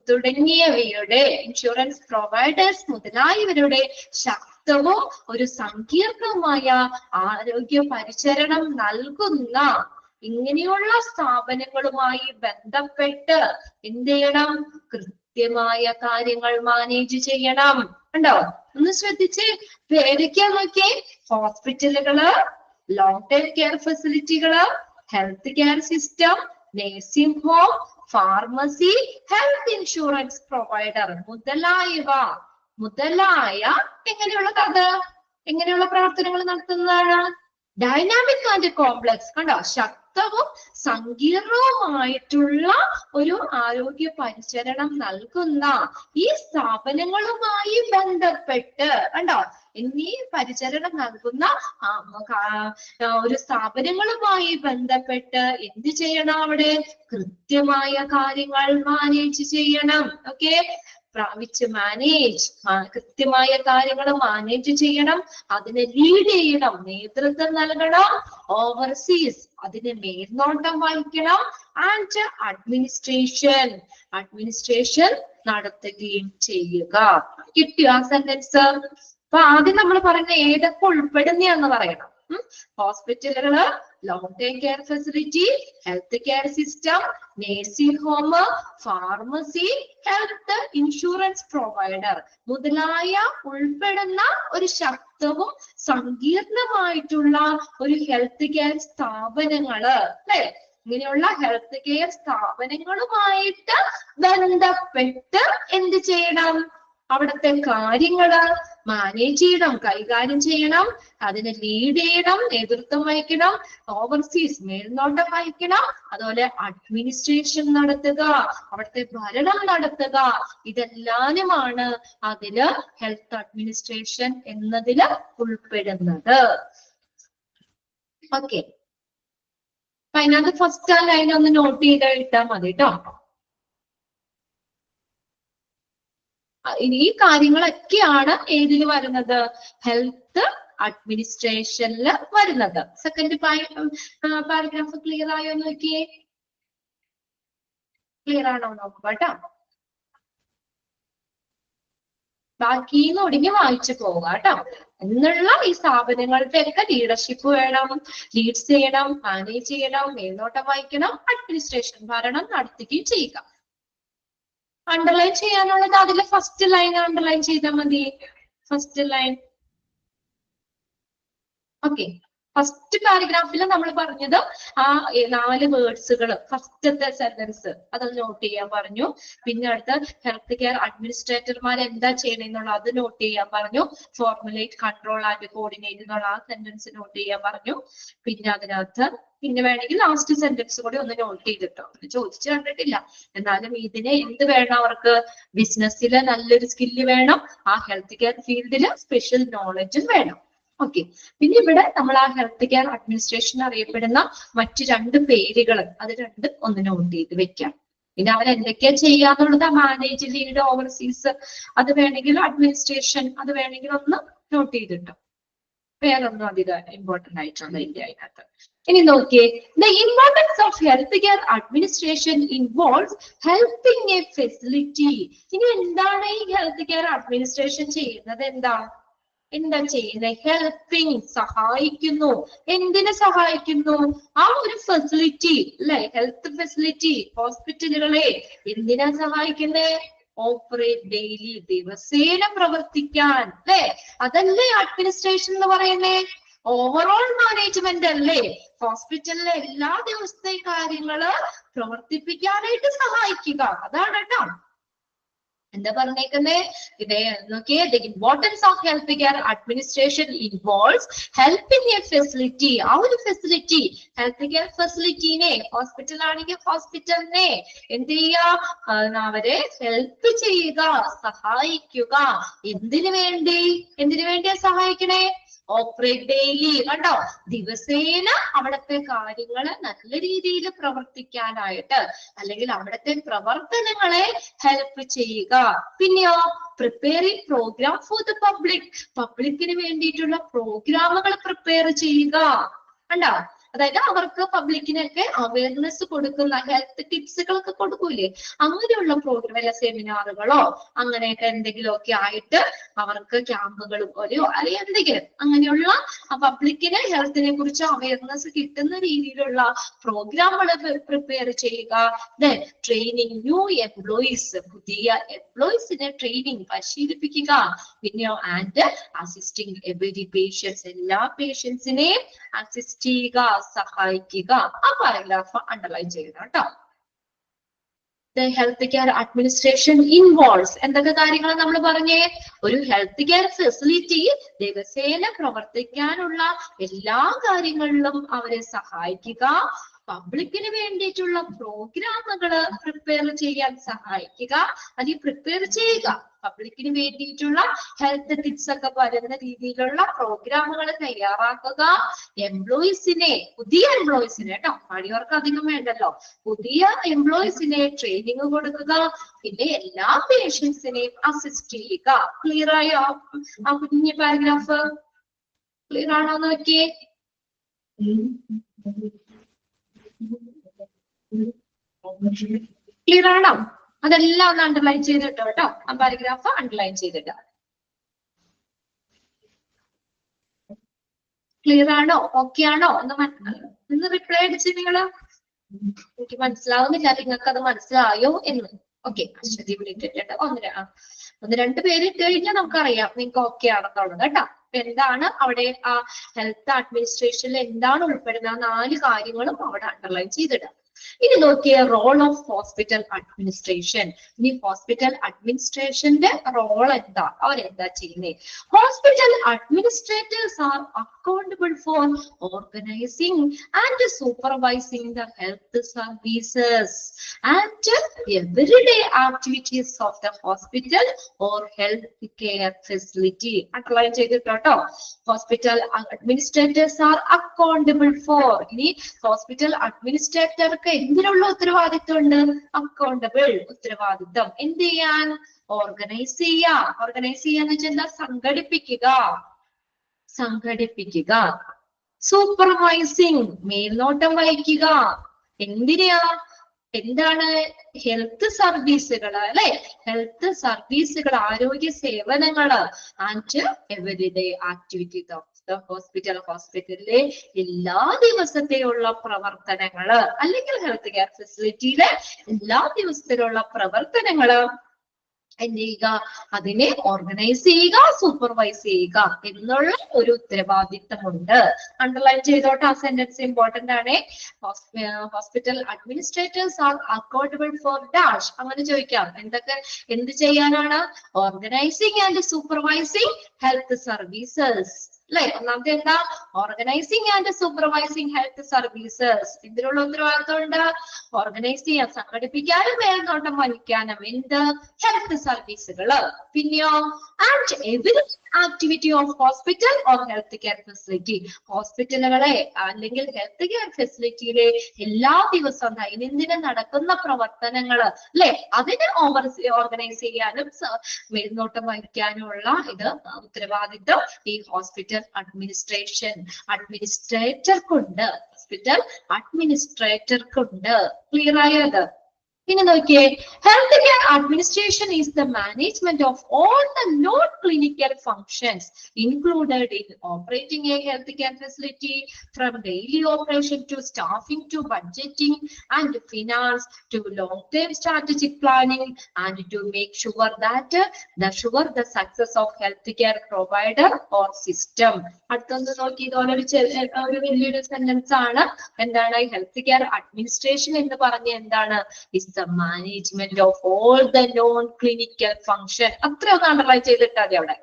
തുടങ്ങിയവയുടെ ഇൻഷുറൻസ് പ്രൊവൈഡേഴ്സ് മുതലായവരുടെ ശക്തവും ഒരു സങ്കീർണവുമായ ആരോഗ്യ പരിചരണം നൽകുന്ന ഇങ്ങനെയുള്ള സ്ഥാപനങ്ങളുമായി ബന്ധപ്പെട്ട് എന്ത് ചെയ്യണം, കൃത്യമായ കാര്യങ്ങൾ മാനേജ് ചെയ്യണം. കണ്ടോ, ഒന്ന് ശ്രദ്ധിച്ച് ഏതൊക്കെയാ നോക്കിയേ, ഹോസ്പിറ്റലുകള്, ലോങ് ടൈം കെയർ ഫെസിലിറ്റികള്, health care system, nursing home, pharmacy, health insurance provider മുതലായ എങ്ങനെയുള്ള പ്രവർത്തനങ്ങൾ നടത്തുന്നതാണ് ഡൈനാമിക് ആൻഡ് കോംപ്ലക്സ്. കണ്ടോ, ശക്തവും സങ്കീർണവുമായിട്ടുള്ള ഒരു ആരോഗ്യ പരിചരണം നൽകുന്ന ഈ സ്ഥാപനങ്ങളുമായി ബന്ധപ്പെട്ട് കണ്ടോ, എന്നീ പരിചരണം നൽകുന്ന ഒരു സ്ഥാപനങ്ങളുമായി ബന്ധപ്പെട്ട് എന്ത് ചെയ്യണം, അവിടെ കൃത്യമായ കാര്യങ്ങൾ മാനേജ് ചെയ്യണം. ഓക്കെ, കൃത്യമായ കാര്യങ്ങൾ മാനേജ് ചെയ്യണം, അതിനെ ലീഡ് ചെയ്യണം, നേതൃത്വം നൽകണം, ഓവർസീസ് അതിനെ മേൽനോട്ടം വഹിക്കണം, ആൻഡ് അഡ്മിനിസ്ട്രേഷൻ നടത്തുകയും ചെയ്യുക. കിട്ടിയോ ആ സെന്റൻസ്? അപ്പൊ ആദ്യം നമ്മൾ പറഞ്ഞ ഏതൊക്കെ ഉൾപ്പെടുന്നതെന്ന് പറയണം. ഹോസ്പിറ്റലുകള്, long time care facility, health care system, nursing home, pharmacy, health insurance provider മുതലായ ഉൾപ്പെടുന്ന ഒരു ശക്തവും സങ്കീർണമായിട്ടുള്ള ഒരു ഹെൽത്ത് കെയർ സ്ഥാപനങ്ങള് അല്ലെ, ഇങ്ങനെയുള്ള ഹെൽത്ത് കെയർ സ്ഥാപനങ്ങളുമായിട്ട് ബന്ധപ്പെട്ട് എന്ത് ചെയ്യണം, അവിടുത്തെ കാര്യങ്ങള് മാനേജ് ചെയ്യണം, കൈകാര്യം ചെയ്യണം, അതിനെ ലീഡ് ചെയ്യണം, നേതൃത്വം വഹിക്കണം, ഓവർസീസ് മേൽനോട്ടം വഹിക്കണം, അതുപോലെ അഡ്മിനിസ്ട്രേഷൻ നടത്തുക, അവിടുത്തെ ഭരണം നടത്തുക. ഇതെല്ലാനുമാണ് അതില് ഹെൽത്ത് അഡ്മിനിസ്ട്രേഷൻ എന്നതില് ഉൾപ്പെടുന്നത്. ഓക്കെ, അപ്പൊ അതിനകത്ത് ഫസ്റ്റ് ആ ലൈൻ ഒന്ന് നോട്ട് ചെയ്ത് ഇട്ടാൽ മതി കേട്ടോ. ഈ കാര്യങ്ങളൊക്കെയാണ് ഏതിൽ വരുന്നത്, ഹെൽത്ത് അഡ്മിനിസ്ട്രേഷനിൽ വരുന്നത്. സെക്കൻഡ് പാരഗ്രാഫ് ക്ലിയർ ആയോ നോക്കിയേ, ക്ലിയർ ആണോ നോക്കുക കേട്ടോ. ബാക്കിന്ന് ഒടുങ്ങി വായിച്ചു പോവുക കേട്ടോ. എന്നുള്ള ഈ സ്ഥാപനങ്ങളുടെ ഒക്കെ ലീഡർഷിപ്പ് വേണം, ലീഡ്സ് ചെയ്യണം, മാനേജ് ചെയ്യണം, മേൽനോട്ടം വഹിക്കണം, അഡ്മിനിസ്ട്രേഷൻ ഭരണം നടത്തുകയും ചെയ്യുക. അണ്ടർലൈൻ ചെയ്യാനുള്ളത് അതിലെ ഫസ്റ്റ് ലൈൻ അണ്ടർലൈൻ ചെയ്താൽ മതി. First line okay. ഫസ്റ്റ് പാരഗ്രാഫിൽ നമ്മൾ പറഞ്ഞത് ആ 4 വേർഡ്സുകൾ, ഫസ്റ്റത്തെ സെന്റൻസ് അതൊന്ന് നോട്ട് ചെയ്യാൻ പറഞ്ഞു. പിന്നെ അടുത്ത് ഹെൽത്ത് കെയർ അഡ്മിനിസ്ട്രേറ്റർമാർ എന്താ ചെയ്യണമെന്നുള്ള അത് നോട്ട് ചെയ്യാൻ പറഞ്ഞു. ഫോർമുലേറ്റ്, കൺട്രോൾ ആൻഡ് കോർഡിനേറ്റ് എന്നുള്ള ആ സെന്റൻസ് നോട്ട് ചെയ്യാൻ പറഞ്ഞു. പിന്നെ അതിനകത്ത് പിന്നെ വേണമെങ്കിൽ ലാസ്റ്റ് സെന്റൻസ് കൂടി ഒന്ന് നോട്ട് ചെയ്തിട്ടോ. ചോദിച്ചു കണ്ടിട്ടില്ല, എന്നാലും ഇതിന് എന്ത് വേണം, അവർക്ക് ബിസിനസ്സിൽ നല്ലൊരു സ്കില്ല് വേണം, ആ ഹെൽത്ത് കെയർ ഫീൽഡിൽ സ്പെഷ്യൽ നോളജും വേണം. ഓക്കെ, പിന്നെ ഇവിടെ നമ്മൾ ആ ഹെൽത്ത് കെയർ അഡ്മിനിസ്ട്രേഷൻ അറിയപ്പെടുന്ന മറ്റു 2 പേരുകൾ അത് രണ്ടും ഒന്ന് നോട്ട് ചെയ്ത് വെക്കാം. പിന്നെ അവർ എന്തൊക്കെയാ ചെയ്യാന്നുള്ളത് മാനേജ്, ലീഡ്, ഓവർസീസ് അത് വേണമെങ്കിൽ അഡ്മിനിസ്ട്രേഷൻ അത് വേണമെങ്കിൽ ഒന്ന് നോട്ട് ചെയ്തിട്ടോ. വേറൊന്നും അധികം ഇമ്പോർട്ടന്റ് ആയിട്ടുള്ള ഇല്ല അതിനകത്ത്. ഇനി നോക്കിയേ, the importance of health care administration involves helping A facility. ഇനി എന്താണ് ഈ ഹെൽത്ത് കെയർ അഡ്മിനിസ്ട്രേഷൻ ചെയ്യുന്നത്? എന്താ ചെയ്യുന്നത്? ഹെൽപ്പിംഗ്, സഹായിക്കുന്നു. എന്തിനെ സഹായിക്കുന്നു? ആ ഒരു ഫെസിലിറ്റി അല്ലെ, ഹെൽത്ത് ഫെസിലിറ്റി, ഹോസ്പിറ്റലുകളെ എന്തിനാ സഹായിക്കുന്നത്? ഓപ്പറേറ്റ് ഡെയിലി, ദിവസേന പ്രവർത്തിക്കാൻ അല്ലെ. അതല്ലേ അഡ്മിനിസ്ട്രേഷൻ എന്ന് പറയുന്നേ? ഓവറോൾ മാനേജ്മെന്റ് അല്ലേ? ഹോസ്പിറ്റലിലെ എല്ലാ ദിവസത്തെ കാര്യങ്ങള് പ്രവർത്തിപ്പിക്കാനായിട്ട് സഹായിക്കുക. അതാണ് കേട്ടോ എന്താ പറഞ്ഞേക്കുന്നേ? ഇതേ നോക്കിയേ, the importance of health care administration involves helping A facility. ആ ഒരു ഫെസിലിറ്റി, ഹെൽത്ത് കെയർ ഫെസിലിറ്റീനെ, ഹോസ്പിറ്റൽ ആണെങ്കിൽ ഹോസ്പിറ്റലിനെ എന്ത് ചെയ്യുക? അവരെ ഹെൽപ്പ് ചെയ്യുക, സഹായിക്കുക. എന്തിനു വേണ്ടിയാ സഹായിക്കണേ? Operate daily. കണ്ടോ, ദിവസേന അവിടുത്തെ കാര്യങ്ങൾ നല്ല രീതിയിൽ പ്രവർത്തിക്കാനായിട്ട് അല്ലെങ്കിൽ അവിടുത്തെ പ്രവർത്തനങ്ങളെ ഹെൽപ്പ് ചെയ്യുക. പിന്നെയോ preparing program for the public, പബ്ലിക്കിന് വേണ്ടിയിട്ടുള്ള പ്രോഗ്രാമുകൾ പ്രിപ്പയർ ചെയ്യുക. കണ്ടോ, അതായത് അവർക്ക് പബ്ലിക്കിനൊക്കെ അവയർനെസ് കൊടുക്കുന്ന ഹെൽത്ത് ടിപ്സുകളൊക്കെ കൊടുക്കൂലേ, അങ്ങനെയുള്ള പ്രോഗ്രാം അല്ല സെമിനാറുകളോ അങ്ങനെയൊക്കെ എന്തെങ്കിലുമൊക്കെ ആയിട്ട് അവർക്ക് ക്യാമ്പുകളും ഒരു അല്ലെങ്കിൽ എന്തെങ്കിലും അങ്ങനെയുള്ള പബ്ലിക്കിന് ഹെൽത്തിനെ കുറിച്ച് അവയർനെസ് കിട്ടുന്ന രീതിയിലുള്ള പ്രോഗ്രാമുകൾ പ്രിപ്പയർ ചെയ്യുക. ദെൻ ട്രെയിനിങ് ന്യൂ എംപ്ലോയീസ്, പുതിയ എംപ്ലോയീസിനെ ട്രെയിനിങ് പരിശീലിപ്പിക്കുക. പിന്നെയോ ആൻഡ് അസിസ്റ്റിംഗ് എവരി പേഷ്യൻസ്, എല്ലാ പേഷ്യൻസിനെയും അസിസ്റ്റ് ചെയ്യുക, സഹായിക്കുക. ആ പാരഗ്രാഫ് അണ്ടർലൈൻ ചെയ്യണം കേട്ടോ. The health care administration involves, എന്തൊക്കെ കാര്യങ്ങൾ നമ്മൾ പറഞ്ഞേ, ഒരു ഹെൽത്ത് കെയർ ഫെസിലിറ്റി ദിവസേന പ്രവർത്തിക്കാനുള്ള എല്ലാ കാര്യങ്ങളിലും അവരെ സഹായിക്കുക, പബ്ലിക്കിന് വേണ്ടിയിട്ടുള്ള പ്രോഗ്രാമുകൾ പ്രിപ്പയർ ചെയ്യാൻ സഹായിക്കുക. അത് പ്രിപ്പയർ ചെയ്യുക, പബ്ലിക്കിന് വേണ്ടിയിട്ടുള്ള ഹെൽത്ത് ടിപ്സ് ഒക്കെ വരുന്ന രീതിയിലുള്ള പ്രോഗ്രാമുകൾ തയ്യാറാക്കുക. എംപ്ലോയീസിനെ, പുതിയ എംപ്ലോയീസിനെ കേട്ടോ, പണിയവർക്ക് അധികം വേണ്ടല്ലോ, പുതിയ എംപ്ലോയീസിനെ ട്രെയിനിങ് കൊടുക്കുക. പിന്നെ എല്ലാ പേഷ്യൻസിനെയും അസിസ്റ്റ് ചെയ്യുക. ക്ലിയർ ആയോ ആ കുഞ്ഞു പാരഗ്രാഫ്? ക്ലിയർ ആണോ നോക്കിയേ? ക്ലിയർ ആണോ? അതെല്ലാം ഒന്ന് അണ്ടർലൈൻ ചെയ്തിട്ടോ കേട്ടോ, ആ പാരഗ്രാഫ് അണ്ടർലൈൻ ചെയ്തിട്ട്. ക്ലിയർ ആണോ? ഓക്കെ ആണോ? ഒന്ന് റിപ്ലൈ അടിച്ച് നിങ്ങള്. എനിക്ക് മനസ്സിലാവുന്നില്ല നിങ്ങൾക്ക് അത് മനസ്സിലായോ എന്ന്. ഓക്കെ, അശ്വതി വിളിച്ചിട്ടുണ്ട്. ഒന്ന് രണ്ട് പേര് ഇട്ട് കഴിഞ്ഞാൽ നമുക്കറിയാം നിങ്ങൾക്ക് ഓക്കെ ആണെന്നുള്ളത് കേട്ടോ. എന്താണ് അവിടെ ആ ഹെൽത്ത് അഡ്മിനിസ്ട്രേഷനിൽ എന്താണ് ഉൾപ്പെടുന്ന 4 കാര്യങ്ങളും അവിടെ അണ്ടർലൈൻ ചെയ്തിടാം. ഇനി നോക്കിയ റോൾ ഓഫ് ഹോസ്പിറ്റൽ അഡ്മിനിസ്ട്രേഷൻ. ഇനി ഹോസ്പിറ്റൽ അഡ്മിനിസ്ട്രേഷന്റെ റോൾ എന്താ, അവരെന്താ ചെയ്യുന്നത്? Hospital administrators are accountable for organizing and supervising the health services and everyday activities of the hospital or health care facility. Underline ചെയ്തിട്ടോ. Hospital administrators are accountable for. ഇനി hospital അഡ്മിനിസ്ട്രേറ്റർക്ക് എന്തിനുള്ള ഉത്തരവാദിത്വം ഉണ്ട്? അക്കൗണ്ടബിൾ, ഉത്തരവാദിത്വം. എന്ത് ചെയ്യാൻ? ഓർഗനൈസ് ചെയ്യാ. ഓർഗനൈസ് ചെയ്യാന്ന് വെച്ചാൽ എന്താ? സംഘടിപ്പിക്കുക. സൂപ്പർവൈസിങ്, മേൽനോട്ടം വഹിക്കുക. എന്താണ്? ഹെൽത്ത് സർവീസുകൾ അല്ലെ, ഹെൽത്ത് സർവീസുകൾ, ആരോഗ്യ സേവനങ്ങള്. And everyday activity of the hospital, ഹോസ്പിറ്റലിലെ എല്ലാ ദിവസത്തെയുള്ള പ്രവർത്തനങ്ങള് അല്ലെങ്കിൽ ഹെൽത്ത് കെയർ ഫെസിലിറ്റിയിലെ എല്ലാ ദിവസത്തിലുള്ള പ്രവർത്തനങ്ങള് എന്ത് ചെയ്യുക? അതിനെ ഓർഗനൈസ് ചെയ്യുക, സൂപ്പർവൈസ് ചെയ്യുക എന്നുള്ള ഒരു ഉത്തരവാദിത്തമുണ്ട്. അണ്ടർലൈൻ ചെയ്തോട്ടെ, ആ സെന്റൻസ് ഇമ്പോർട്ടന്റ് ആണ്. Hospital administrators are accountable for dash. അങ്ങനെ ചോദിക്കാം. എന്ത് ചെയ്യാനാണ്? Organizing and supervising health services അല്ലെ. ഒന്നാമത്തെ എന്താ? Organizing and supervising health services. ഇതിനുള്ള ഉത്തരവാദിത്വം ഉണ്ട്. ഓർഗനൈസ് ചെയ്യാൻ, സംഘടിപ്പിക്കാനും മേൽനോട്ടം വഹിക്കാനും എന്ത്? ഹെൽത്ത് സർവീസുകള്. പിന്നെയോ and every activity of hospital or health care facility. ഹോസ്പിറ്റലുകളെ അല്ലെങ്കിൽ ഹെൽത്ത് കെയർ ഫെസിലിറ്റിയിലെ എല്ലാ ദിവസവും ദൈനംദിനം നടക്കുന്ന പ്രവർത്തനങ്ങള് അല്ലെ, അതിനെ ഓർഗനൈസ് ചെയ്യാനും മേൽനോട്ടം വഹിക്കാനുമുള്ള ഇത് ഉത്തരവാദിത്വം ഈ ഹോസ്പിറ്റൽ അഡ്മിനിസ്ട്രേറ്റർക്കുണ്ട്. ഹോസ്പിറ്റൽ അഡ്മിനിസ്ട്രേറ്റർക്കുണ്ട്. ക്ലിയർ ആയോ അത്? ഇനി നോക്കിയേ, health care administration is the management of all the non clinical functions included in operating a health care facility from daily operation to staffing to budgeting and finance to long term strategic planning and to make sure that the success of health care provider or system. അടുത്തൊന്ന് നോക്കി, ഇതുപോലെ ഒരു വലിയൊരു sentence ആണ്. എന്താണ് health care administration എന്ന് പറഞ്ഞ എന്താണ്? is the management of all the non-clinical function. അത്ര ഒന്ന് അണ്ടർലൈൻ ചെയ്തിട്ടാ മതി അവിടെ.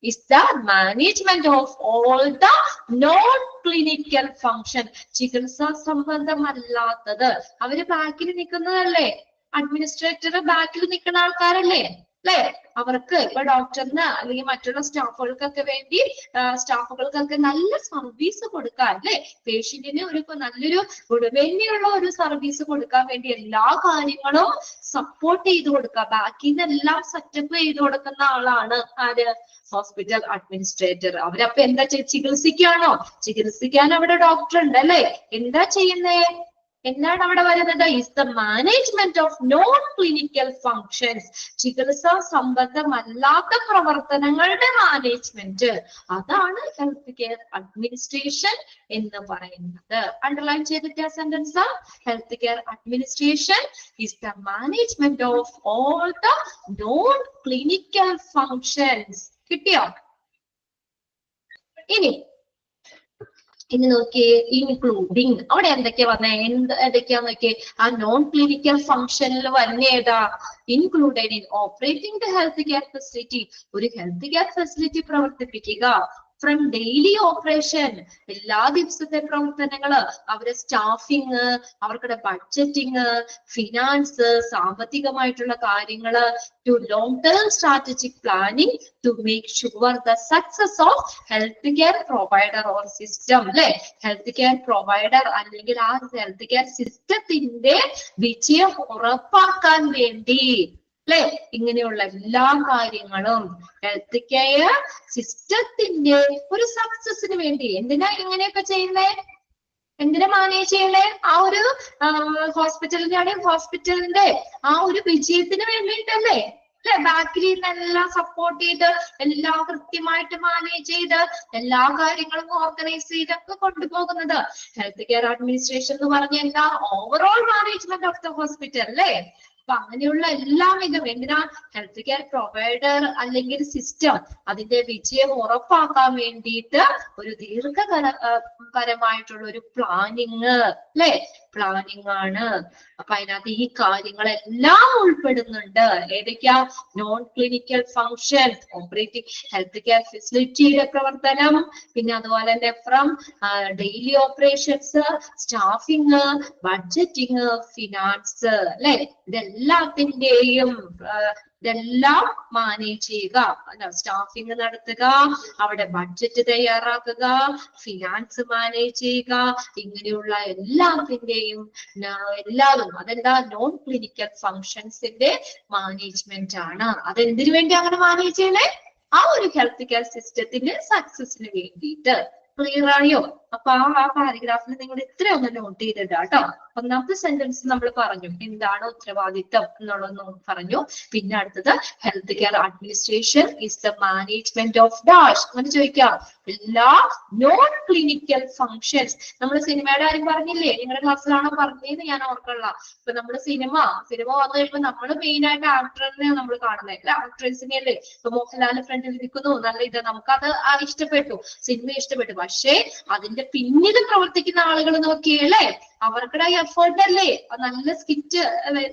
is the management of all the non-clinical function. ചികിത്സാ സംബന്ധമല്ലാത്തത്. അവര് ബാക്കിൽ നിൽക്കുന്നതല്ലേ, അഡ്മിനിസ്ട്രേറ്റർ ബാക്കിൽ നിൽക്കുന്ന ആൾക്കാരല്ലേ. അല്ലെ? അവർക്ക് ഇപ്പൊ ഡോക്ടറിന് അല്ലെങ്കിൽ മറ്റുള്ള സ്റ്റാഫുകൾക്കൊക്കെ വേണ്ടി സ്റ്റാഫുകൾക്കൊക്കെ നല്ല സർവീസ് കൊടുക്കാൻ, അല്ലെ? പേഷ്യന്റിന് ഒരു നല്ലൊരു ഗുണമേന്മയുള്ള ഒരു സർവീസ് കൊടുക്കാൻ വേണ്ടി എല്ലാ കാര്യങ്ങളും സപ്പോർട്ട് ചെയ്ത് കൊടുക്കുക, ബാക്കിൽ നിന്നെല്ലാം സെറ്റപ്പ് ചെയ്ത് കൊടുക്കുന്ന ആളാണ് ആര്? Hospital administrator. അവരപ്പൊ എന്താ ചികിത്സിക്കാണോ? ചികിത്സിക്കാൻ അവിടെ ഡോക്ടർ ഉണ്ട്, അല്ലെ? എന്താ ചെയ്യുന്നേ? എന്താണ് അവിടെ വരുന്നത്? Is the management of non clinical functions. ചികിത്സാ സംബന്ധമല്ലാത്ത പ്രവർത്തനങ്ങളുടെ മാനേജ്മെന്റ്, അതാണ് ഹെൽത്ത് കെയർ അഡ്മിനിസ്ട്രേഷൻ എന്ന് പറയുന്നത്. അണ്ടർലൈൻ ചെയ്തിട്ട് sentence, health care administration is the management of all the non clinical functions. കിട്ടിയോ? ഇനി നോക്കിയേ, ഇൻക്ലൂഡിങ്. അവിടെ എന്തൊക്കെയാ വന്നേ? എന്തൊക്കെയാ നോക്കിയേ? ആ നോൺ ക്ലിനിക്കൽ ഫംഗ്ഷനിൽ വരുന്ന ഏതാ? Included in operating the health care facility. ഒരു ഹെൽത്ത് കെയർ ഫെസിലിറ്റി പ്രവർത്തിപ്പിക്കുക. ഫ്രം ഡെയിലി ഓപ്പറേഷൻ, എല്ലാ ദിവസത്തെ പ്രവർത്തനങ്ങള്, അവരുടെ സ്റ്റാഫിങ്, അവർക്കുടെ ബഡ്ജറ്റിങ്, ഫിനാൻസ്, സാമ്പത്തികമായിട്ടുള്ള കാര്യങ്ങള്, to long term strategic planning to make sure the success of health care provider or system. അല്ലെ? Health care provider അല്ലെങ്കിൽ ആ ഹെൽത്ത് കെയർ സിസ്റ്റത്തിന്റെ വിജയം ഉറപ്പാക്കാൻ വേണ്ടി, അല്ലെ? ഇങ്ങനെയുള്ള എല്ലാ കാര്യങ്ങളും ഹെൽത്ത് കെയർ സിസ്റ്റത്തിന്റെ ഒരു സക്സസിന് വേണ്ടി. എന്തിനാ ഇങ്ങനെയൊക്കെ ചെയ്യുന്നേ? എന്തിനാ മാനേജ് ചെയ്യണേ? ആ ഒരു ഹോസ്പിറ്റലിന്റെ ആ ഒരു വിജയത്തിന് വേണ്ടിയിട്ടല്ലേ? അല്ലെ? ബാക്കിൽ നിന്നെല്ലാം സപ്പോർട്ട് ചെയ്ത് എല്ലാം കൃത്യമായിട്ട് മാനേജ് ചെയ്ത് എല്ലാ കാര്യങ്ങളും ഓർഗനൈസ് ചെയ്തൊക്കെ കൊണ്ടുപോകുന്നത് ഹെൽത്ത് കെയർ അഡ്മിനിസ്ട്രേഷൻ എന്ന് പറഞ്ഞ എന്താ? Overall management of the hospital, അല്ലേ? അപ്പൊ അങ്ങനെയുള്ള എല്ലാവിധം എന്തിനാ? ഹെൽത്ത് കെയർ പ്രൊവൈഡർ അല്ലെങ്കിൽ സിസ്റ്റം അതിന്റെ വിജയം ഉറപ്പാക്കാൻ വേണ്ടിയിട്ട് ഒരു ദീർഘപരമായിട്ടുള്ള ഒരു പ്ലാനിങ്, അല്ലെ? പ്ലാനിങ് ആണ്. അപ്പൊ അതിനകത്ത് ഈ കാര്യങ്ങളെല്ലാം ഉൾപ്പെടുന്നുണ്ട്. ഏതൊക്കെയാ? Non clinical function, operating health care ഫെസിലിറ്റിയുടെ പ്രവർത്തനം, പിന്നെ അതുപോലെ തന്നെ from daily operations, staffing, budgeting, finance, അല്ലെ? ഇതെല്ലാത്തിന്റെയും ഇതെല്ലാം മാനേജ് ചെയ്യുക, സ്റ്റാഫിങ് നടത്തുക, അവിടെ ബഡ്ജറ്റ് തയ്യാറാക്കുക, ഫിനാൻസ് മാനേജ് ചെയ്യുക, ഇങ്ങനെയുള്ള എല്ലാത്തിന്റെയും എല്ലാതും അതെന്താ? നോൺ ക്ലിനിക്കൽ ഫങ്ഷൻസിന്റെ മാനേജ്മെന്റ് ആണ്. അതെന്തിനു വേണ്ടി അങ്ങനെ മാനേജ് ചെയ്യണേ? ആ ഒരു ഹെൽത്ത് കെയർ സിസ്റ്റത്തിന്റെ സക്സസിന് വേണ്ടിയിട്ട്. ക്ലിയർ ആയോ? അപ്പൊ ആ പാരഗ്രാഫിൽ നിങ്ങൾ ഇത്രയൊന്ന് നോട്ട് ചെയ്തിട്ടാ കേട്ടോ. ഒന്നാമത്തെ സെന്റൻസ് നമ്മൾ പറഞ്ഞു എന്താണ് ഉത്തരവാദിത്തം എന്നുള്ളത് പറഞ്ഞു. പിന്നെ അടുത്തത് health care administration is the management of dash. അങ്ങനെ ചോദിക്കാം, എല്ലാ നോൺ ക്ലിനിക്കൽ ഫങ്ഷൻസ്. നമ്മൾ സിനിമയുടെ കാര്യം പറഞ്ഞില്ലേ? നിങ്ങളുടെ ക്ലാസ്സിലാണോ പറഞ്ഞതെന്ന് ഞാൻ ഓർക്കണില്ല. ഇപ്പൊ നമ്മള് സിനിമ വന്നു കഴിയുമ്പോൾ നമ്മൾ മെയിൻ ആയിട്ട് ആക്ടറിനെ നമ്മൾ കാണുന്നത്, ആക്ട്രസിനെ അല്ലേ? ഇപ്പൊ മോഹൻലാൽ ഫ്രണ്ടിൽ ഇരിക്കുന്നു, നല്ല ഇത് നമുക്കത് ഇഷ്ടപ്പെട്ടു, സിനിമ ഇഷ്ടപ്പെട്ടു. പക്ഷേ അതിന്റെ പിന്നിൽ പ്രവർത്തിക്കുന്ന ആളുകൾ നോക്കിയല്ലേ? അവർക്കുടെ എഫേർട്ട് അല്ലേ? നല്ല സ്കിറ്റ്,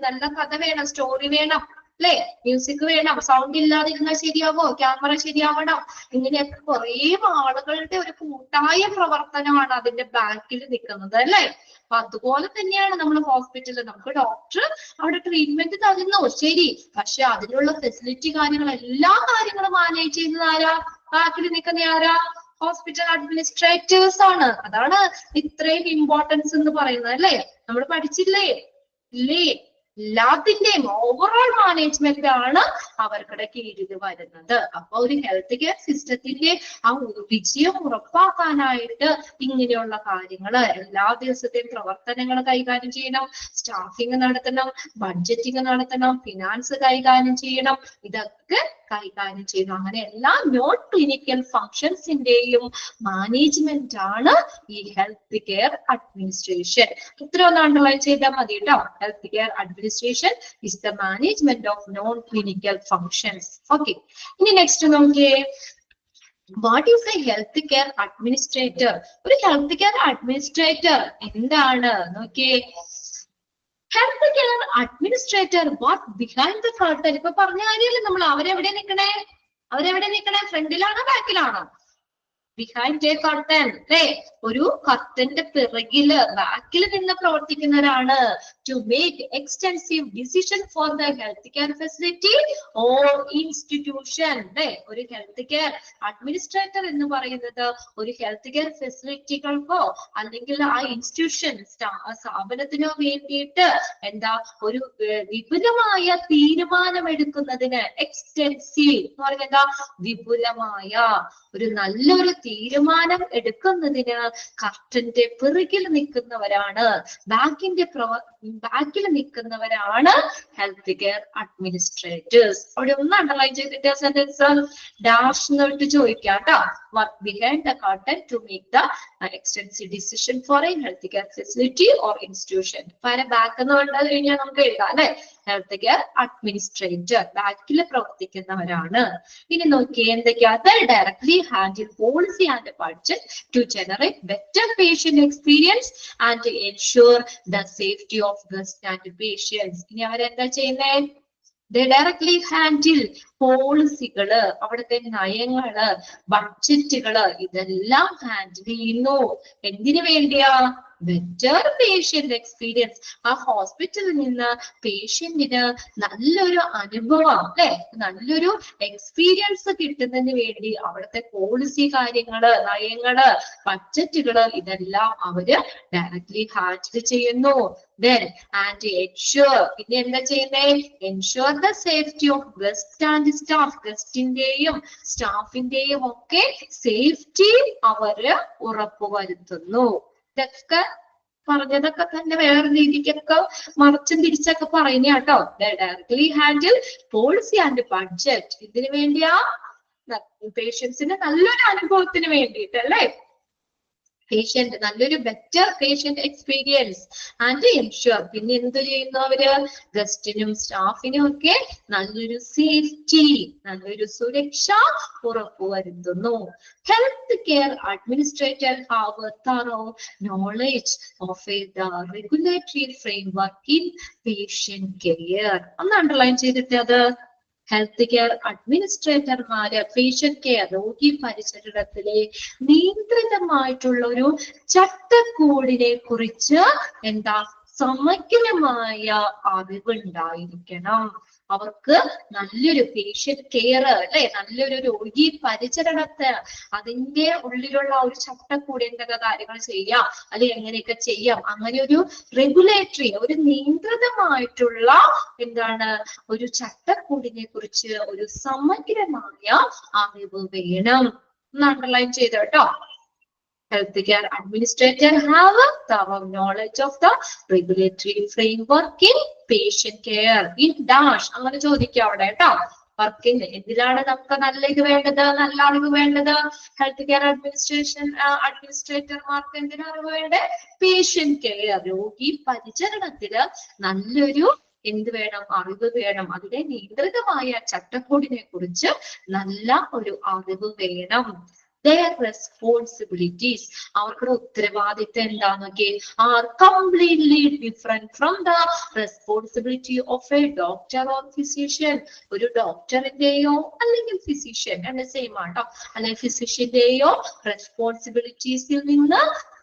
നല്ല കഥ വേണം, സ്റ്റോറി വേണം, അല്ലെ? മ്യൂസിക് വേണം, സൗണ്ട് ഇല്ലാതിരുന്നാൽ ശരിയാവോ? ക്യാമറ ശരിയാവണം. ഇങ്ങനെയൊക്കെ കുറെ ആളുകളുടെ ഒരു കൂട്ടായ പ്രവർത്തനമാണ് അതിന്റെ ബാക്കിൽ നിൽക്കുന്നത്, അല്ലെ? അപ്പൊ അതുപോലെ തന്നെയാണ് നമ്മൾ ഹോസ്പിറ്റലിൽ. നമുക്ക് ഡോക്ടർ അവിടെ ട്രീറ്റ്മെന്റ് തരുന്നു, ശരി. പക്ഷെ അതിനുള്ള ഫെസിലിറ്റി കാര്യങ്ങൾ, എല്ലാ കാര്യങ്ങളും മാനേജ് ചെയ്യുന്നത് ആരാ? ബാക്കിൽ നിൽക്കുന്ന ആരാ? ഹോസ്പിറ്റൽ അഡ്മിനിസ്ട്രേറ്റേഴ്സ് ആണ്. അതാണ് ഇത്രയും ഇമ്പോർട്ടൻസ് എന്ന് പറയുന്നത്, അല്ലെ? നമ്മൾ പഠിച്ചില്ലേ? ഇല്ലേ? എല്ലാത്തിന്റെയും ഓവറോൾ മാനേജ്മെന്റ് ആണ് അവർക്കുടെ കീഴിൽ വരുന്നത്. അപ്പൊ ഒരു ഹെൽത്ത് കെയർ സിസ്റ്റത്തിന്റെ ആ വിജയം ഉറപ്പാക്കാനായിട്ട് ഇങ്ങനെയുള്ള കാര്യങ്ങള്, എല്ലാ ദിവസത്തെയും പ്രവർത്തനങ്ങൾ കൈകാര്യം ചെയ്യണം, സ്റ്റാഫിങ് നടത്തണം, ബഡ്ജറ്റിങ് നടത്തണം, ഫിനാൻസ് കൈകാര്യം ചെയ്യണം, ഇതൊക്കെ കൈകാര്യം ചെയ്യണം. അങ്ങനെ എല്ലാ നോൺ ക്ലിനിക്കൽ ഫങ്ഷൻസിന്റെയും മാനേജ്മെന്റ് ആണ് ഈ ഹെൽത്ത് കെയർ അഡ്മിനിസ്ട്രേഷൻ. ഇത്ര ഒന്ന് അണ്ടർലൈൻ ചെയ്താൽ മതി കേട്ടോ. Health care administration is the management of non-clinical functions. Okay. ഇനി നെക്സ്റ്റ് നോക്കിയേ, what is a health care administrator? ഒരു ഹെൽത്ത് കെയർ അഡ്മിനിസ്ട്രേറ്റർ എന്താണ് നോക്കിയേ. Health care administrator work behind the curtain. ഇപ്പൊ പറഞ്ഞ കാര്യമല്ലേ നമ്മൾ. അവരെവിടെ നിൽക്കണേ? ഫ്രണ്ടിലാണോ ബാക്കിലാണോ? ബിഹൈൻഡ് എ കർട്ടൻ അല്ലെ, ഒരു കർട്ടന്റെ പിറകില് ബാക്കിൽ നിന്ന് പ്രവർത്തിക്കുന്നവരാണ്. To make extensive decision for the health care facility or institution അല്ലെ. ഒരു ഹെൽത്ത് കെയർ അഡ്മിനിസ്ട്രേറ്റർ എന്ന് പറയുന്നത് ഒരു ഹെൽത്ത് കെയർ ഫെസിലിറ്റികൾക്കോ അല്ലെങ്കിൽ ആ ഇൻസ്റ്റിറ്റ്യൂഷൻ സ്ഥാപനത്തിനോ വേണ്ടിയിട്ട് എന്താ ഒരു വിപുലമായ തീരുമാനമെടുക്കുന്നതിന്, എക്സ്റ്റെൻസീവ് എന്ന് പറഞ്ഞാൽ എന്താ, വിപുലമായ ഒരു നല്ലൊരു തീരുമാനം എടുക്കുന്നതിന് കർട്ടന്റെ പിറകിൽ നിൽക്കുന്നവരാണ്, ബാക്കിൽ നിൽക്കുന്നവരാണ് ഹെൽത്ത് കെയർ അഡ്മിനിസ്ട്രേറ്റേഴ്സ്. അവിടെ ഒന്ന് അണ്ടർലൈൻ ചെയ്തിട്ട് സെന്റൻസ് ഡാഷ് എന്നിട്ട് ചോദിക്കാം കേട്ടോ. Work behind the curtain to make the extensive decision for a health care facility or institution. പകരം ബാക്ക് എന്ന് പറഞ്ഞു കഴിഞ്ഞാൽ നമുക്ക് എഴുതാം അല്ലെ, ഹെൽത്ത് കെയർ അഡ്മിനിസ്ട്രേറ്റർ ബാക്കിൽ പ്രവർത്തിക്കുന്നവരാണ്. ഇനി നോക്കിയേ എന്തൊക്കെയാണ്, directly handle policy and budget to generate better patient experience and ensure the safety of guest and patients. ഇനി അവരെന്താ ചെയ്യുന്നത്, ഡയറക്ട്ലി ഹാൻഡിൽ പോളിസികള്, അവിടുത്തെ നയങ്ങള്, ബഡ്ജറ്റുകള് ഇതെല്ലാം ഹാൻഡിൽ ചെയ്യുന്നു. എന്തിനു വേണ്ടിയാ, ബെറ്റർ പേഷ്യന്റ് എക്സ്പീരിയൻസ്, ആ ഹോസ്പിറ്റലിൽ നിന്ന് പേഷ്യന്റിന് നല്ലൊരു അനുഭവം അല്ലെ, നല്ലൊരു എക്സ്പീരിയൻസ് കിട്ടുന്നതിന് വേണ്ടി അവിടുത്തെ പോളിസി കാര്യങ്ങള്, നയങ്ങള്, ബഡ്ജറ്റുകള് ഇതെല്ലാം അവര് ഡയറക്ട്ലി ഹാൻഡിൽ ചെയ്യുന്നു. Then and ensure, പിന്നെ എന്താ ചെയ്യുന്നേ, ensure the safety of guest and staff, ഗസ്റ്റിന്റെയും സ്റ്റാഫിന്റെയും ഒക്കെ സേഫ്റ്റി അവര് ഉറപ്പുവരുത്തുന്നു. ഇതൊക്കെ പറഞ്ഞതൊക്കെ തന്നെ വേറെ രീതിക്കൊക്കെ മറിച്ചും തിരിച്ചൊക്കെ പറയുന്ന കേട്ടോ. Directly handle policy and budget, ഇതിനു വേണ്ടിയാ പേഷ്യൻസിന് നല്ലൊരു അനുഭവത്തിന് വേണ്ടിയിട്ട് അല്ലെ, പേഷ്യന്റ് നല്ലൊരു better patient experience and ensure, പിന്നെ എന്ത് ചെയ്യുന്നു അവര്, ഗസ്റ്റിനും സ്റ്റാഫിനും ഒക്കെ നല്ലൊരു സേഫ്റ്റി, നല്ലൊരു സുരക്ഷ ഉറപ്പുവരുത്തുന്നു. Health care administrator have thorough knowledge of the regulatory framework in patient care. ഒന്ന് അണ്ടർലൈൻ ചെയ്തിട്ട് അത്, ഹെൽത്ത് കെയർ അഡ്മിനിസ്ട്രേറ്റർമാര് പേഷ്യന്റ് കെയർ രോഗി പരിചരണത്തിലെ നിയന്ത്രിതമായിട്ടുള്ള ഒരു ചട്ടക്കൂടിനെ കുറിച്ച് എന്താ സമഗ്രമായ അറിവുണ്ടായിരിക്കണം. അവർക്ക് നല്ലൊരു പേഷ്യന്റ് കെയർ അല്ലെ, നല്ലൊരു രോഗി പരിചരണത്തെ അതിന്റെ ഉള്ളിലുള്ള ഒരു ചട്ടക്കൂടി എന്തൊക്കെ കാര്യങ്ങൾ ചെയ്യാം അല്ലെ, എങ്ങനെയൊക്കെ ചെയ്യാം, അങ്ങനെ ഒരു റെഗുലേറ്ററി, ഒരു നിയന്ത്രിതമായിട്ടുള്ള എന്താണ് ഒരു ചട്ടക്കൂടിനെ കുറിച്ച് ഒരു സമഗ്രമായ അറിവ് വേണം. ഒന്ന് അണ്ടർലൈൻ ചെയ്തോ കേട്ടോ. Health care administrator have a thorough knowledge of the regulatory framework in patient care in dash. അങ്ങനെ ചോദിക്കാം അവിടെ കേട്ടോ. വർക്കിന് എന്തിലാണ് നമുക്ക് നല്ല ഇത് വേണ്ടത്, നല്ല അറിവ് വേണ്ടത്, ഹെൽത്ത് കെയർ അഡ്മിനിസ്ട്രേറ്റർമാർക്ക് എന്തിനാ അറിവ് വേണ്ടത്, പേഷ്യന്റ് കെയർ രോഗി പരിചരണത്തിന് നല്ലൊരു എന്ത് വേണം, അറിവ് വേണം. അതിലെ നിയന്ത്രിതമായ ചട്ടക്കൂടിനെ കുറിച്ച് നല്ല ഒരു അറിവ് വേണം. Their responsibilities, അവർക്കുടെ ഉത്തരവാദിത്തം എന്താന്നൊക്കെ, are completely different from the responsibility of a doctor or physician. ഒരു ഡോക്ടറിന്റെയോ അല്ലെങ്കിൽ ഫിസിഷ്യൻ എന്ന സെയിം ആട്ടോ, അല്ലെങ്കിൽ ഫിസിഷ്യന്റെയോ റെസ്പോൺസിബിലിറ്റീസിൽ നിന്ന്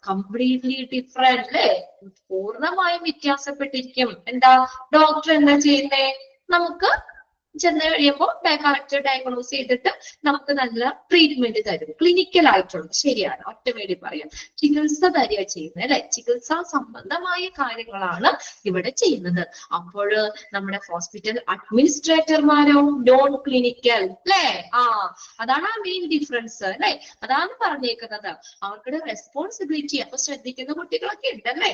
കംപ്ലീറ്റ്ലി ഡിഫറെന്റ് അല്ലെ, പൂർണ്ണമായും വ്യത്യാസപ്പെട്ടിരിക്കും. എന്താ ഡോക്ടർ എന്താ ചെയ്യുന്നേ, നമുക്ക് ചെന്ന് കഴിയുമ്പോൾ കറക്റ്റ് ഡയഗ്നോസ് ചെയ്തിട്ട് നമുക്ക് നല്ല ട്രീറ്റ്മെന്റ് തരും, ക്ലിനിക്കൽ ആയിട്ടുള്ളത് ശരിയാണ്, ഒറ്റ വേണ്ടി പറയാം, ചികിത്സ തരിക ചെയ്യുന്നത് അല്ലെ, ചികിത്സാ സംബന്ധമായ കാര്യങ്ങളാണ് ഇവിടെ ചെയ്യുന്നത്. അപ്പോൾ നമ്മുടെ ഹോസ്പിറ്റൽ അഡ്മിനിസ്ട്രേറ്റർമാരോ നോൺ ക്ലിനിക്കൽ അല്ലെ, അതാണ് ആ മെയിൻ ഡിഫറൻസ് അല്ലെ, അതാണ് പറഞ്ഞേക്കുന്നത്. അവർക്കുടെ റെസ്പോൺസിബിലിറ്റി അപ്പൊ ശ്രദ്ധിക്കുന്ന കുട്ടികളൊക്കെ ഉണ്ടല്ലേ.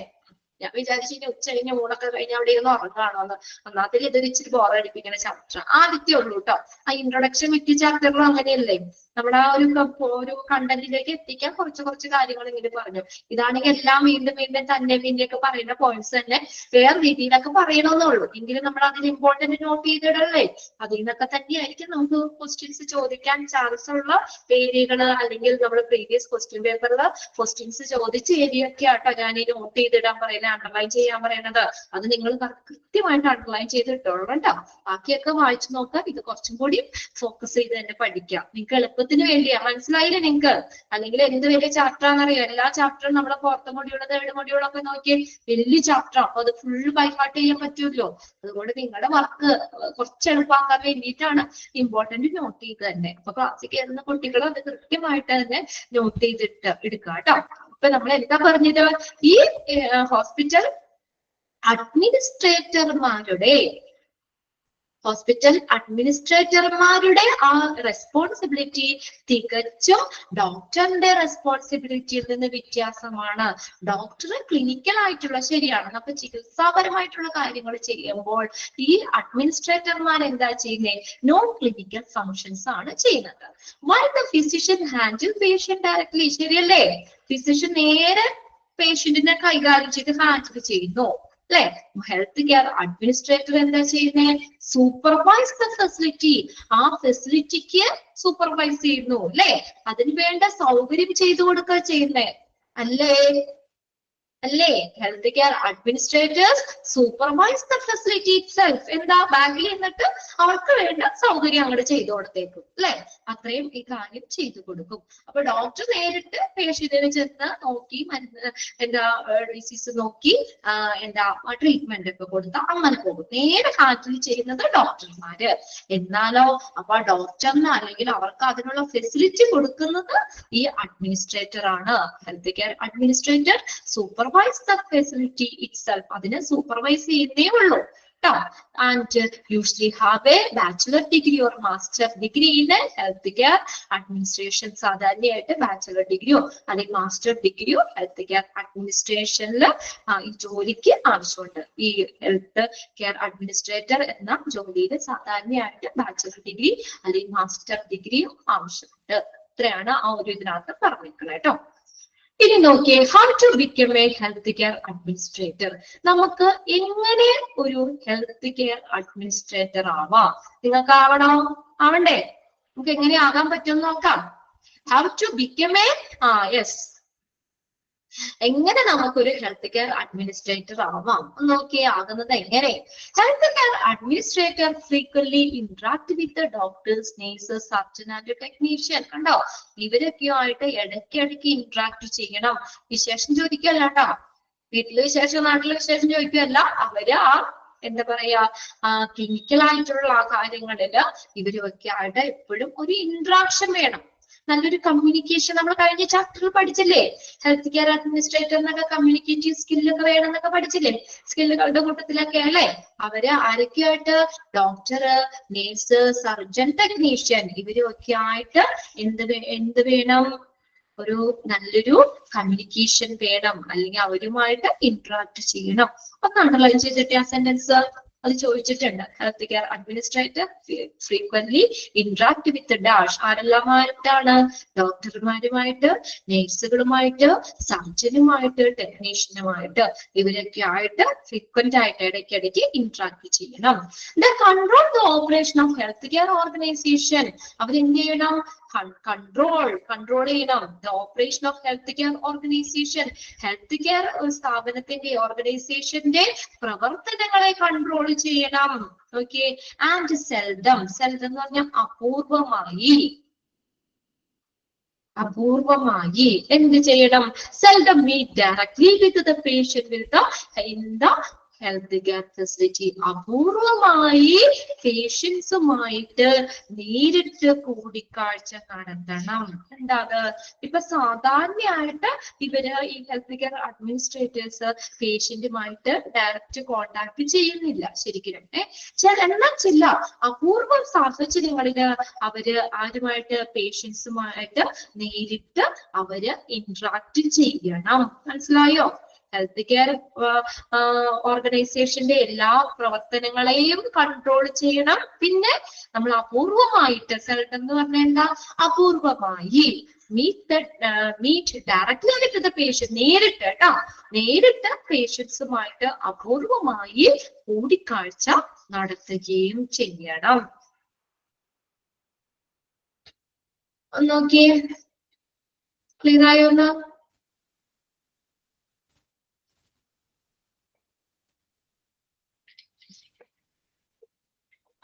ഞാൻ വിചാരിച്ചു ഇനി ഉച്ച കഴിഞ്ഞ ഊണൊക്കെ കഴിഞ്ഞ അവിടെ ഇരുന്ന് ഉറങ്ങാണോ എന്ന്. ഒന്നാമതിൽ ഇതൊരു ഇച്ചിരി ബോറടിപ്പിക്കുന്ന ചാപ്റ്റർ ആദ്യത്തെ ഉള്ളൂ കേട്ടോ. ആ ഇൻട്രൊഡക്ഷൻ മിക്ക ചാപ്റ്ററിലും അങ്ങനെയല്ലേ, നമ്മുടെ ആ ഒരു കണ്ടന്റിലേക്ക് എത്തിക്കാൻ കുറച്ച് കാര്യങ്ങൾ ഇങ്ങനെ പറഞ്ഞു. ഇതാണെങ്കിൽ എല്ലാം വീണ്ടും തന്നെ ഒക്കെ പറയുന്ന പോയിന്റ്സ് തന്നെ വേറെ രീതിയിലൊക്കെ പറയണമെന്നുള്ളൂ. എങ്കിലും നമ്മൾ അതിന് ഇമ്പോർട്ടന്റ് നോട്ട് ചെയ്തിടല്ലേ. അതിൽ നിന്നൊക്കെ തന്നെയായിരിക്കും നമുക്ക് ക്വസ്റ്റ്യൻസ് ചോദിക്കാൻ ചാൻസ് ഉള്ള ഏരിയകള്, അല്ലെങ്കിൽ നമ്മൾ പ്രീവിയസ് ക്വസ്റ്റ്യൻ പേപ്പറിൽ ക്വസ്റ്റ്യൻസ് ചോദിച്ച ഏരിയ ഒക്കെ ആട്ടോ ഞാൻ ഈ നോട്ട് ചെയ്തിടാൻ പറയുന്നത്. എന്നെ അണ്ടർലൈൻ ചെയ്യാൻ പറയണത്. അത് നിങ്ങൾ കൃത്യമായിട്ട് അണ്ടർലൈൻ ചെയ്തിട്ടുള്ളൂ കേട്ടോ. ബാക്കിയൊക്കെ വായിച്ചു നോക്കാം. ഇത് കുറച്ചും കൂടി ഫോക്കസ് ചെയ്ത് തന്നെ പഠിക്കാം. നിങ്ങൾക്ക് എളുപ്പത്തിന് വേണ്ടിയാ. മനസ്സിലായില്ലേ നിങ്ങൾക്ക്? അല്ലെങ്കിൽ എന്ത് വലിയ ചാപ്റ്റർ ആണെന്നറിയോ? എല്ലാ ചാപ്റ്ററും നമ്മളെ ഫോർത്ത് മൊഡ്യൂൾ തേർഡ് മൊഡ്യൂളൊക്കെ നോക്കി വലിയ ചാപ്റ്റർ. അപ്പൊ അത് ഫുൾ ബൈ ഹാർട്ട് ചെയ്യാൻ പറ്റുമല്ലോ. അതുകൊണ്ട് നിങ്ങളുടെ വർക്ക് കുറച്ച് എളുപ്പമാക്കാൻ വേണ്ടിയിട്ടാണ് ഇമ്പോർട്ടന്റ് നോട്ട് ചെയ്ത് തന്നെ. അപ്പൊ ക്ലാസ്സിൽ കയറുന്ന കുട്ടികൾ അത് കൃത്യമായിട്ട് തന്നെ നോട്ട് ചെയ്തിട്ട് എടുക്കുക കേട്ടോ. ഇപ്പൊ നമ്മൾ എന്താ പറഞ്ഞത്? ഈ ഹോസ്പിറ്റൽ അഡ്മിനിസ്ട്രേറ്റർമാരുടെ ആ റെസ്പോൺസിബിലിറ്റി തികച്ചും ഡോക്ടറിന്റെ റെസ്പോൺസിബിലിറ്റിയിൽ നിന്ന് വ്യത്യാസമാണ്. ഡോക്ടർ ക്ലിനിക്കൽ ആയിട്ടുള്ള, ശരിയാണ്, നമുക്ക് ചികിത്സാപരമായിട്ടുള്ള കാര്യങ്ങൾ ചെയ്യുമ്പോൾ ഈ അഡ്മിനിസ്ട്രേറ്റർമാർ എന്താ ചെയ്യുന്നത്? നോൺ ക്ലിനിക്കൽ ഫങ്ഷൻസ് ആണ് ചെയ്യുന്നത്. While the physician handle patient directly, ശരിയല്ലേ? ഫിസിഷ്യൻ നേരെ പേഷ്യന്റിനെ കൈകാര്യം ചെയ്ത് ഹാൻഡിൽ ചെയ്യുന്നു അല്ലെ? ഹെൽത്ത് കെയർ അഡ്മിനിസ്ട്രേറ്റർ എന്താ ചെയ്യുന്നത്? Supervise the facility. ആ ഫെസിലിറ്റിക്ക് സൂപ്പർവൈസ് ചെയ്യുന്നു അല്ലെ? അതിന് വേണ്ട സൗകര്യം ചെയ്തു കൊടുക്കുക ചെയ്യുന്നേ അല്ലേ? Health care administrators supervise the facility itself. എന്താ? ബാങ്കിൽ നിന്നിട്ട് അവർക്ക് വേണ്ട സൗകര്യം അങ്ങോട്ട് ചെയ്തു കൊടുത്തേക്കും അല്ലെ? അത്രയും ഈ കാര്യം ചെയ്തു കൊടുക്കും. അപ്പൊ ഡോക്ടർ നേരിട്ട് പേഷ്യന്റിനെ ചെന്ന് നോക്കി മരുന്ന് എന്താ ഡിസീസ് നോക്കി എന്താ ട്രീറ്റ്മെന്റ് ഒക്കെ കൊടുത്ത് അങ്ങനെ പോകും. നേരെ ഹാൻഡിൽ ചെയ്യുന്നത് ഡോക്ടർമാര്. എന്നാലോ അപ്പൊ ഡോക്ടറിന് അല്ലെങ്കിൽ അവർക്ക് അതിനുള്ള ഫെസിലിറ്റി കൊടുക്കുന്നത് ഈ അഡ്മിനിസ്ട്രേറ്റർ ആണ്. Health care administrator supervise the facility itself. അതിനെ സൂപ്പർവൈസ് ചെയ്യുന്നേ ഉള്ളൂ ട്ടോ. And usually have A bachelor degree or master degree in health care administration. സാധാരണയായിട്ട് ബാച്ചുലർ ഡിഗ്രിയോ അല്ലെങ്കിൽ മാസ്റ്റർ ഡിഗ്രിയോ ഹെൽത്ത് കെയർ അഡ്മിനിസ്ട്രേഷനിൽ ഈ ജോലിക്ക് ആവശ്യമുണ്ട്. ഈ ഹെൽത്ത് കെയർ അഡ്മിനിസ്ട്രേറ്റർ എന്ന ജോലിയിൽ സാധാരണയായിട്ട് ബാച്ചുലർ ഡിഗ്രി അല്ലെങ്കിൽ മാസ്റ്റർ ഡിഗ്രിയോ ആവശ്യമുണ്ട്. ഇത്രയാണ് ആ ഒരു ഇതിനകത്ത് പറഞ്ഞിരിക്കുന്നത് കേട്ടോ. ഇനി നോക്കിയേ, how to become a health care administrator. നമുക്ക് എങ്ങനെ ഒരു ഹെൽത്ത് കെയർ അഡ്മിനിസ്ട്രേറ്റർ ആവാം? നിങ്ങൾക്ക് ആവണ്ടേ? നമുക്ക് എങ്ങനെ ആകാൻ പറ്റും നോക്കാം. How to become a yes, എങ്ങനെ നമുക്കൊരു ഹെൽത്ത് കെയർ അഡ്മിനിസ്ട്രേറ്റർ ആവാം നോക്കിയേ. ആകുന്നത് എങ്ങനെ? Health care administrator frequently interact with doctors, nurses, surgeon and technician. കണ്ടോ? ഇവരൊക്കെയായിട്ട് ഇടയ്ക്കിടയ്ക്ക് ഇന്ററാക്ട് ചെയ്യണം. വിശേഷം ചോദിക്കല്ല കേട്ടോ. വീട്ടിലെ വിശേഷം, നാട്ടിലെ വിശേഷം ചോദിക്കുകയല്ല. അവര് എന്താ പറയാ ക്ലിനിക്കൽ ആയിട്ടുള്ള ആ കാര്യങ്ങളില് ഇവരൊക്കെ ആയിട്ട് എപ്പോഴും ഒരു ഇന്ററാക്ഷൻ വേണം. നല്ലൊരു കമ്മ്യൂണിക്കേഷൻ നമ്മൾ കഴിഞ്ഞ ചാപ്റ്ററിൽ പഠിച്ചില്ലേ? ഹെൽത്ത് കെയർ അഡ്മിനിസ്ട്രേറ്ററിനൊക്കെ കമ്മ്യൂണിക്കേറ്റീവ് സ്കില്ലൊക്കെ വേണമെന്നൊക്കെ പഠിച്ചില്ലേ? സ്കില്ലുകളുടെ കൂട്ടത്തിലൊക്കെ അല്ലെ? അവര് ആരൊക്കെയായിട്ട്? ഡോക്ടർ, നേഴ്സ്, സർജൻ, ടെക്നീഷ്യൻ, ഇവരൊക്കെ ആയിട്ട് എന്ത് വേണം? ഒരു നല്ലൊരു കമ്മ്യൂണിക്കേഷൻ വേണം. അല്ലെങ്കിൽ അവരുമായിട്ട് ഇന്ററാക്ട് ചെയ്യണം. ഒന്ന് അണ്ടർലൈൻ ചെയ്തിട്ട് ആ സെന്റൻസ് അത് ചോദിച്ചിട്ടുണ്ട്. Health care administrator frequently interact with dash. ആരെല്ലാമായിട്ടാണ്? ഡോക്ടർമാരുമായിട്ട്, നേഴ്സുകളുമായിട്ട്, സർജനുമായിട്ട്, ടെക്നീഷ്യനുമായിട്ട്, ഇവരൊക്കെ ആയിട്ട് ഫ്രീക്വന്റ് ആയിട്ട് ഇടയ്ക്കിടയ്ക്ക് ഇന്ററാക്ട് ചെയ്യണം. Control the operation of health care organization. അവരെന്ത് ചെയ്യണം? കൺട്രോൾ ചെയ്യണം. The operation of health care organization, health care സ്ഥാപനത്തിന്റെ ഓർഗനൈസേഷന്റെ പ്രവർത്തനങ്ങളെ കൺട്രോൾ ചെയ്യണം. ഓക്കെ. ആൻഡ് സെൽഡം എന്ന് പറഞ്ഞാൽ അപൂർവമായി എന്ത് ചെയ്യണം? Seldom meet directly with the patient in the health care facility. അപൂർവമായി പേഷ്യൻസുമായിട്ട് നേരിട്ട് കൂടിക്കാഴ്ച നടത്തണം. എന്താത്? ഇപ്പൊ സാധാരണയായിട്ട് ഇവര് ഈ ഹെൽത്ത് കെയർ അഡ്മിനിസ്ട്രേറ്റേഴ്സ് പേഷ്യന്റുമായിട്ട് ഡയറക്റ്റ് കോണ്ടാക്ട് ചെയ്യുന്നില്ല ശരിക്കും. എന്നാൽ ചില അപൂർവ സാഹചര്യങ്ങളില് അവര് ആരുമായിട്ട്? പേഷ്യൻസുമായിട്ട് നേരിട്ട് അവര് ഇന്ററാക്ട് ചെയ്യണം. മനസ്സിലായോ? ഹെൽത്ത് കെയർ ഓർഗനൈസേഷന്റെ എല്ലാ പ്രവർത്തനങ്ങളെയും കൺട്രോൾ ചെയ്യണം. പിന്നെ നമ്മൾ അപൂർവമായിട്ട്, സെൽഡം എന്ന് പറഞ്ഞാൽ എന്താ? അപൂർവമായി. Meet directly with the patient, നേരിട്ട് കേട്ടോ, നേരിട്ട് പേഷ്യൻസുമായിട്ട് അപൂർവമായി കൂടിക്കാഴ്ച നടത്തുകയും ചെയ്യണം. നോക്കിയേ, ക്ലിയർ ആയോന്ന്?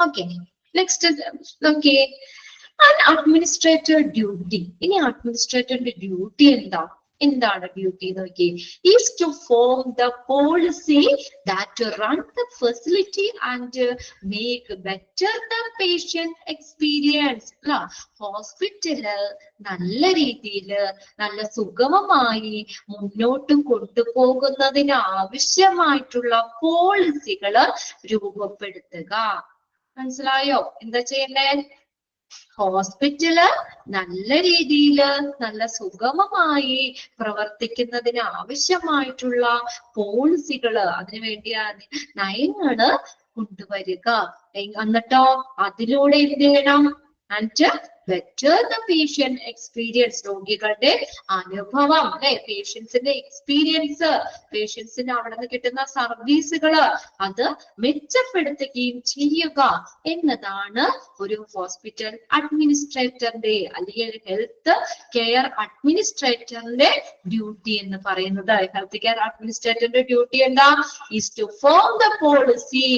Okay, next is okay. An administrator duty. ഇനി അഡ്മിനിസ്ട്രേറ്ററിന്റെ ഡ്യൂട്ടി എന്താണ് ഡ്യൂട്ടി നോക്കി? Is to form the policy that run the facility and make better the patient experience. അല്ല, ഹോസ്പിറ്റല് നല്ല രീതിയിൽ നല്ല സുഗമമായി മുന്നോട്ട് കൊണ്ടുപോകുന്നതിന് ആവശ്യമായിട്ടുള്ള പോളിസികള് രൂപപ്പെടുത്തുക. മനസ്സിലായോ? എന്താ ചെയ്യണ്ടേ? ഹോസ്പിറ്റല് നല്ല രീതിയില് നല്ല സുഗമമായി പ്രവർത്തിക്കുന്നതിന് ആവശ്യമായിട്ടുള്ള പോളിസികള്, അതിനുവേണ്ടി നയങ്ങള് കൊണ്ടുവരിക. എന്നിട്ടോ അതിലൂടെ എന്ത് ചെയ്യണം? And better the patient experience. രോഗികളുടെ അനുഭവം, അല്ലെ, പേഷ്യൻസിന്റെ എക്സ്പീരിയൻസ്, പേഷ്യൻസിന് അവിടെ നിന്ന് കിട്ടുന്ന സർവീസുകള് അത് മെച്ചപ്പെടുത്തുകയും ചെയ്യുക എന്നതാണ് ഒരു ഹോസ്പിറ്റൽ അഡ്മിനിസ്ട്രേറ്ററിന്റെ അല്ലെങ്കിൽ ഹെൽത്ത് കെയർ അഡ്മിനിസ്ട്രേറ്ററിന്റെ ഡ്യൂട്ടി എന്ന് പറയുന്നത്. ഹെൽത്ത് കെയർ അഡ്മിനിസ്ട്രേറ്ററിന്റെ ഡ്യൂട്ടി എന്താ? is to form the policy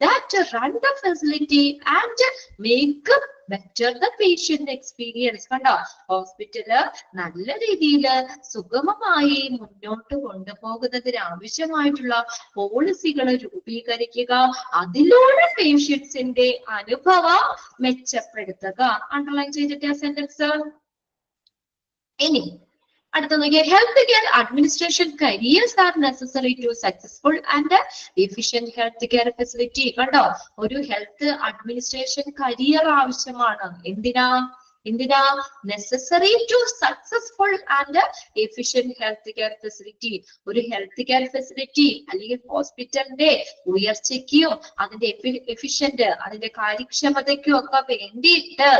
that run the facility and make better the patient experience. കണ്ടോ, ഹോസ്പിറ്റല് നല്ല രീതിയിൽ സുഗമമായി മുന്നോട്ട് കൊണ്ടുപോകുന്നതിന് ആവശ്യമായിട്ടുള്ള പോളിസികൾ രൂപീകരിക്കുക, അതിലൂടെ പേഷ്യൻസിന്റെ അനുഭവം മെച്ചപ്പെടുത്തുക. അണ്ടർലൈൻ ചെയ്തിട്ട് ആ സെന്റൻസ്. ഇനി അടുത്ത നോക്കിയാൽ health care administration careers are necessary to successful and efficient health care facility. കണ്ടോ, ഒരു ഹെൽത്ത് അഡ്മിനിസ്ട്രേഷൻ കരിയർ ആവശ്യമാണ്. എന്തിനാ? Necessary to successful and efficient health care facility. ഒരു ഹെൽത്ത് കെയർ ഫെസിലിറ്റി അല്ലെങ്കിൽ ഹോസ്പിറ്റലിന്റെ ഉയർച്ചയ്ക്കും അതിന്റെ എഫിഷ്യന്റ്, അതിന്റെ കാര്യക്ഷമതയ്ക്കും ഒക്കെ വേണ്ടിയിട്ട്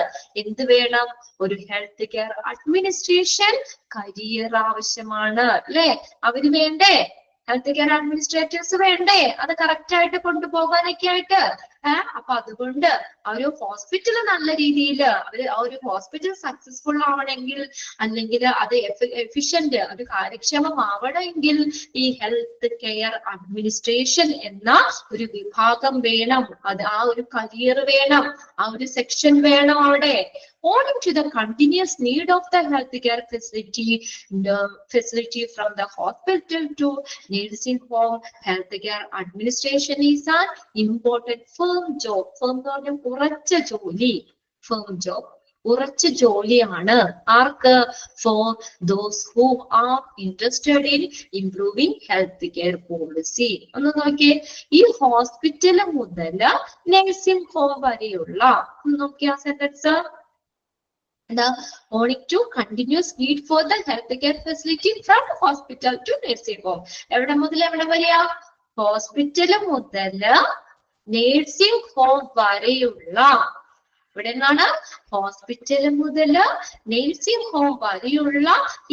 എന്ത് വേണം? ഒരു ഹെൽത്ത് കെയർ അഡ്മിനിസ്ട്രേഷൻ കരിയർ ആവശ്യമാണ്, അല്ലെ? അവര് വേണ്ടേ? ഹെൽത്ത് കെയർ അഡ്മിനിസ്ട്രേറ്റേഴ്സ് വേണ്ടേ അത് കറക്റ്റ് ആയിട്ട് കൊണ്ടുപോകാനൊക്കെ ആയിട്ട്? അപ്പൊ അതുകൊണ്ട് ആ ഒരു ഹോസ്പിറ്റൽ നല്ല രീതിയിൽ ആ ഒരു ഹോസ്പിറ്റൽ സക്സസ്ഫുൾ ആവണമെങ്കിൽ, അല്ലെങ്കിൽ അത് എഫിഷ്യന്റ്, അത് കാര്യക്ഷമമാവണമെങ്കിൽ ഈ ഹെൽത്ത് കെയർ അഡ്മിനിസ്ട്രേഷൻ എന്ന ഒരു വിഭാഗം വേണം, അത് ആ ഒരു കരിയർ വേണം, ആ ഒരു സെക്ഷൻ വേണം അവിടെ. Owing to the continuous need of the healthcare facility from the hospital to nursing home, healthcare administration is an important firm job. Firm എന്ന് പറഞ്ഞാൽ ഉറച്ച ജോലി, firm job. ഉറച്ച ജോലിയാണ്. ആർക്ക്? For those who are interested in improving health care policy. ഒന്ന് നോക്കിയേ, ഈ hospital മുതൽ നഴ്സിംഗ് ഹോം വരെയുള്ള നോക്കിയ sentence. Owing to continuous need for the healthcare facility from hospital to nursing home. എവിടെ മുതൽ എവിടെ വരെയാ? ഹോസ്പിറ്റല് മുതൽ നേഴ്സിംഗ് ഹോം വരെയുള്ള, ഇവിടെ നിന്നാണ് ഹോസ്പിറ്റല് മുതൽ നേഴ്സിംഗ് ഹോം വരെയുള്ള